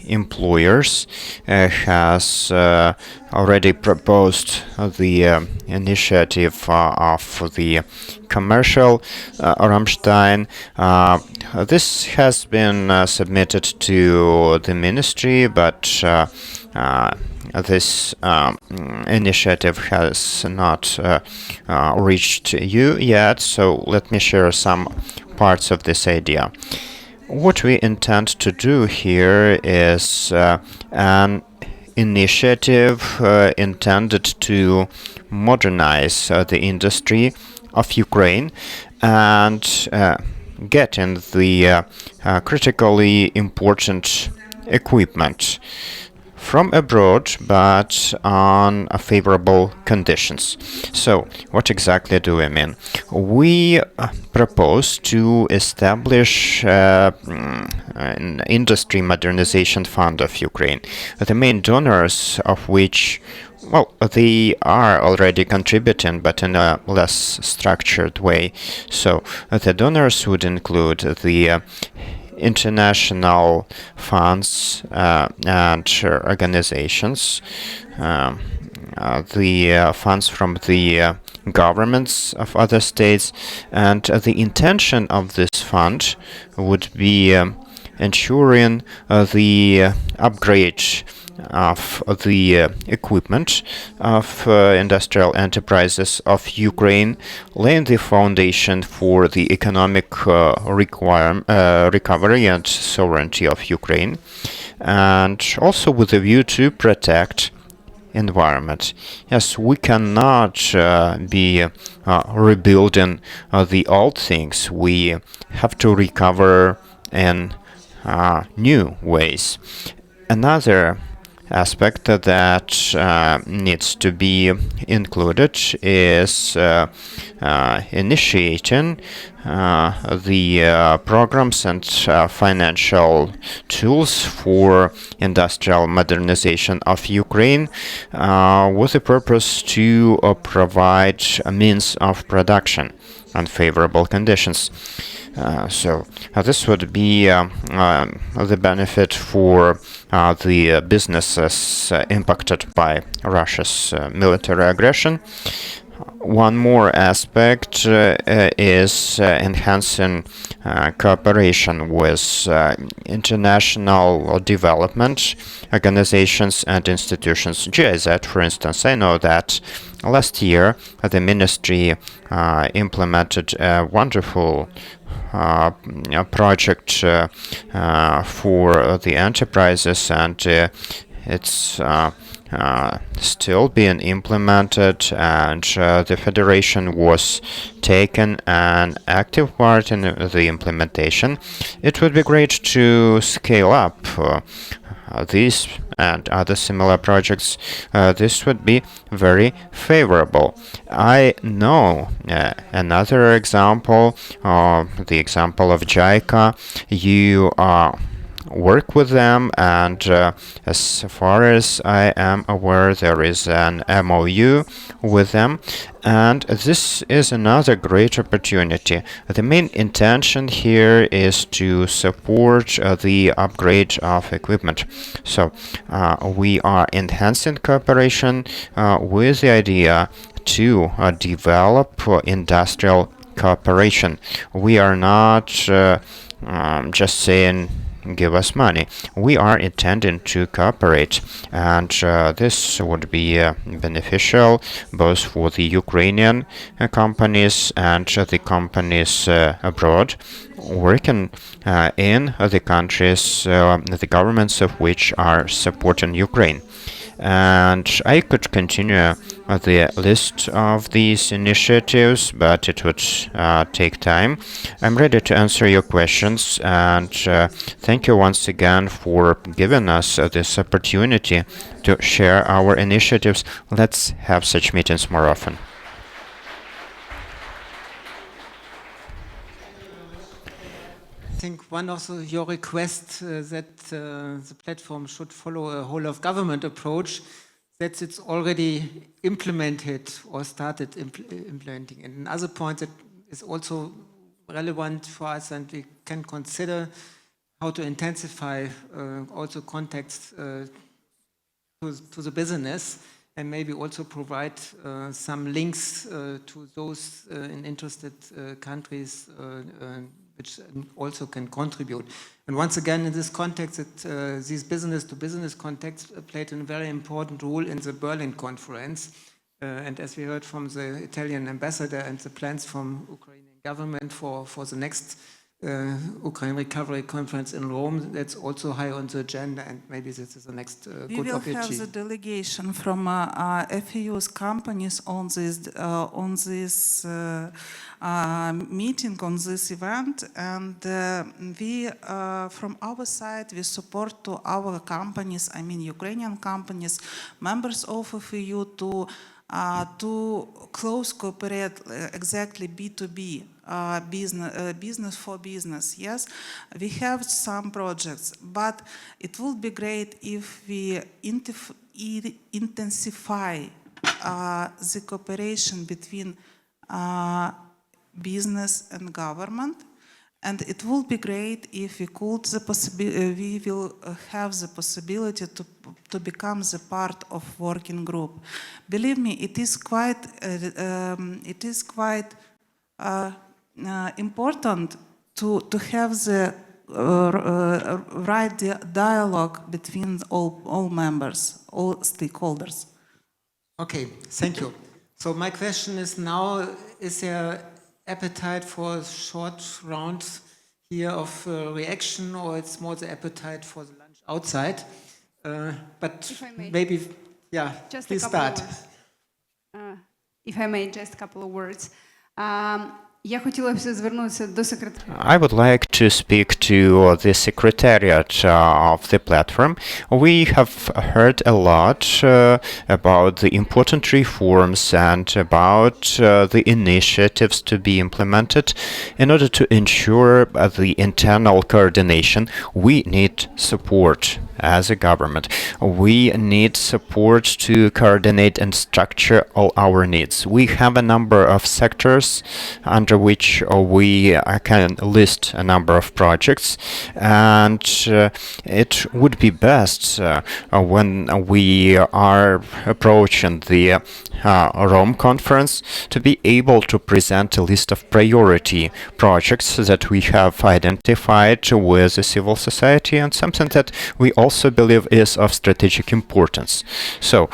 Employers has already proposed the initiative of the commercial Rammstein. This has been submitted to the ministry, but this initiative has not reached you yet, so let me share some parts of this idea. What we intend to do here is an initiative intended to modernize the industry of Ukraine and get in the critically important equipment from abroad, but on favorable conditions. So, what exactly do we mean? We propose to establish an industry modernization fund of Ukraine, the main donors of which, well, they are already contributing, but in a less structured way. So, the donors would include the international funds and organizations, the funds from the governments of other states, and the intention of this fund would be ensuring the upgrade of the equipment of industrial enterprises of Ukraine, laying the foundation for the economic recovery and sovereignty of Ukraine, and also with a view to protect environment. Yes, we cannot be rebuilding the old things. We have to recover in new ways. Another aspect that needs to be included is initiating the programs and financial tools for industrial modernization of Ukraine with the purpose to provide a means of production and favorable conditions. So this would be the benefit for the businesses impacted by Russia's military aggression. One more aspect is enhancing cooperation with international development organizations and institutions. GIZ, for instance, I know that last year the ministry implemented a wonderful project for the enterprises, and it's still being implemented, and the Federation was taken an active part in the implementation. It would be great to scale up these and other similar projects. This would be very favorable. I know another example, the example of JICA. You work with them, and as far as I am aware, there is an MOU with them, and this is another great opportunity. The main intention here is to support the upgrade of equipment. So we are enhancing cooperation with the idea to develop industrial cooperation. We are not just saying give us money. We are intending to cooperate, and this would be beneficial both for the Ukrainian companies and the companies abroad working in the countries, the governments of which are supporting Ukraine. And I could continue the list of these initiatives, but it would take time. I'm ready to answer your questions, and thank you once again for giving us this opportunity to share our initiatives. Let's have such meetings more often. I think one of your requests that the platform should follow a whole of government approach, that it's already implemented or started implementing. And another point that is also relevant for us, and we can consider how to intensify also contacts to the business, and maybe also provide some links to those in interested countries which also can contribute. And once again, in this context, these business-to-business contacts played a very important role in the Berlin conference. And as we heard from the Italian ambassador and the plans from Ukrainian government for the next Ukraine Recovery Conference in Rome, that's also high on the agenda, and maybe this is the next good opportunity. We will have the delegation from FEU's companies on this meeting, on this event, and we, from our side, we support to our companies, I mean Ukrainian companies, members of FEU, to close cooperate exactly B2B. Business for business, yes. We have some projects, but it would be great if we intensify the cooperation between business and government, and it would be great if we could we will have the possibility to become the part of working group. Believe me, it is quite important to have the right dialogue between all members, all stakeholders. Okay, thank you. So my question is now, is there appetite for short rounds here of reaction, or it's more the appetite for the lunch outside? But maybe, yeah, just please start. If I may, just a couple of words. I would like to speak to the secretariat of the platform. We have heard a lot about the important reforms and about the initiatives to be implemented. In order to ensure the internal coordination, we need support as a government. We need support to coordinate and structure all our needs. We have a number of sectors under which we can list a number of projects, and it would be best when we are approaching the Rome conference to be able to present a list of priority projects that we have identified with the civil society and something that we also believe is of strategic importance. So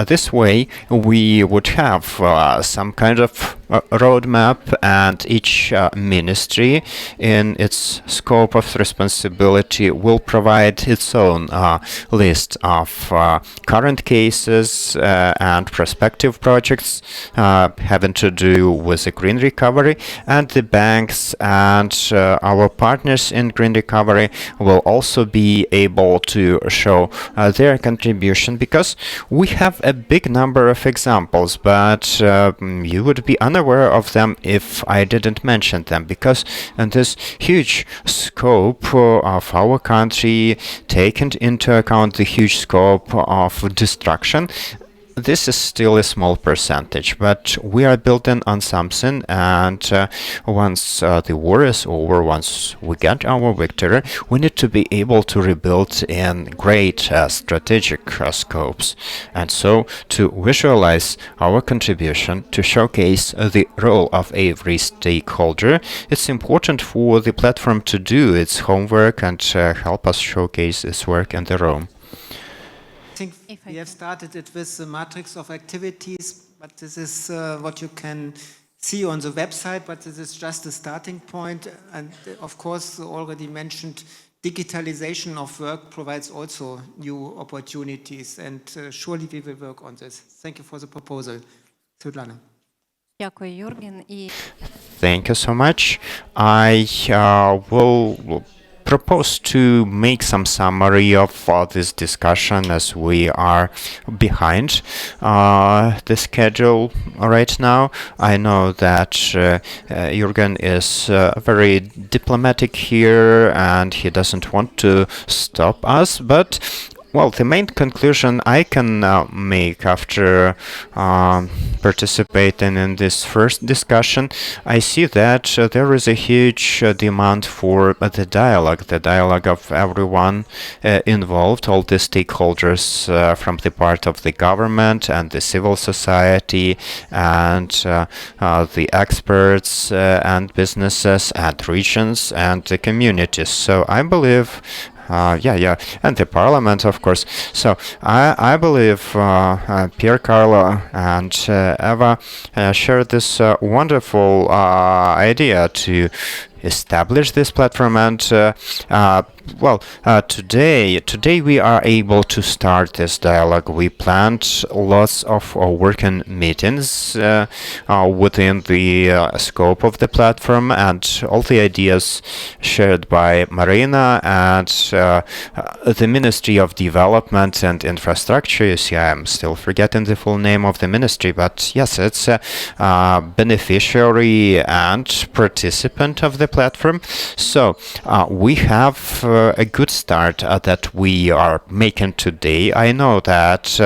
this way we would have some kind of roadmap, and each ministry in its scope of responsibility will provide its own list of current cases and prospective projects having to do with the green recovery, and the banks and our partners in green recovery will also be able to show their contribution, because we have a big number of examples, but you would be unaware of them if I didn't mention them, because in this huge scope of our country, taking into account the huge scope of destruction, this is still a small percentage, but we are building on something, and once the war is over, once we get our victory, we need to be able to rebuild in great strategic scopes. And so, to visualize our contribution, to showcase the role of every stakeholder, it's important for the platform to do its homework and help us showcase this work in the Rome. I think we have started it with the matrix of activities, but this is what you can see on the website, but this is just a starting point. And of course, the already mentioned digitalization of work provides also new opportunities, and surely we will work on this. Thank you for the proposal. Svetlana. Thank you so much. I will propose to make some summary of this discussion, as we are behind the schedule right now. I know that Jürgen is very diplomatic here and he doesn't want to stop us, but well, the main conclusion I can make after participating in this first discussion, I see that there is a huge demand for the dialogue of everyone involved, all the stakeholders from the part of the government and the civil society and the experts and businesses and regions and the communities. So I believe and the parliament, of course. So I believe Pier Carlo and Eva share this wonderful idea to establish this platform, and today we are able to start this dialogue. We planned lots of working meetings within the scope of the platform, and all the ideas shared by Marina and the Ministry of Development and Infrastructure. You see, I'm still forgetting the full name of the ministry, but yes, it's a beneficiary and participant of the platform. So we have a good start that we are making today. I know that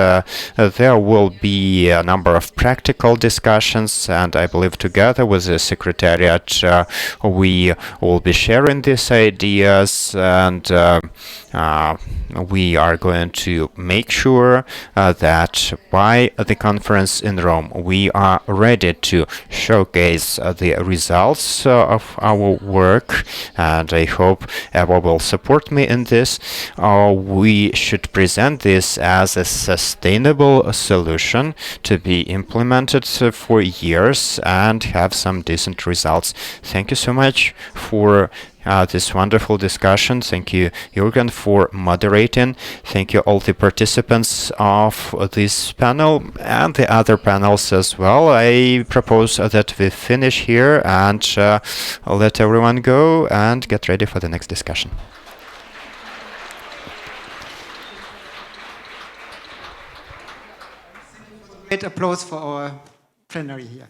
there will be a number of practical discussions, and I believe together with the Secretariat we will be sharing these ideas, and we are going to make sure that by the conference in Rome we are ready to showcase the results of our work, and I hope Eva will support me in this. We should present this as a sustainable solution to be implemented for years and have some decent results. Thank you so much for this wonderful discussion. Thank you, Jürgen, for moderating. Thank you all the participants of this panel and the other panels as well. I propose that we finish here and let everyone go and get ready for the next discussion. Great applause for our plenary here.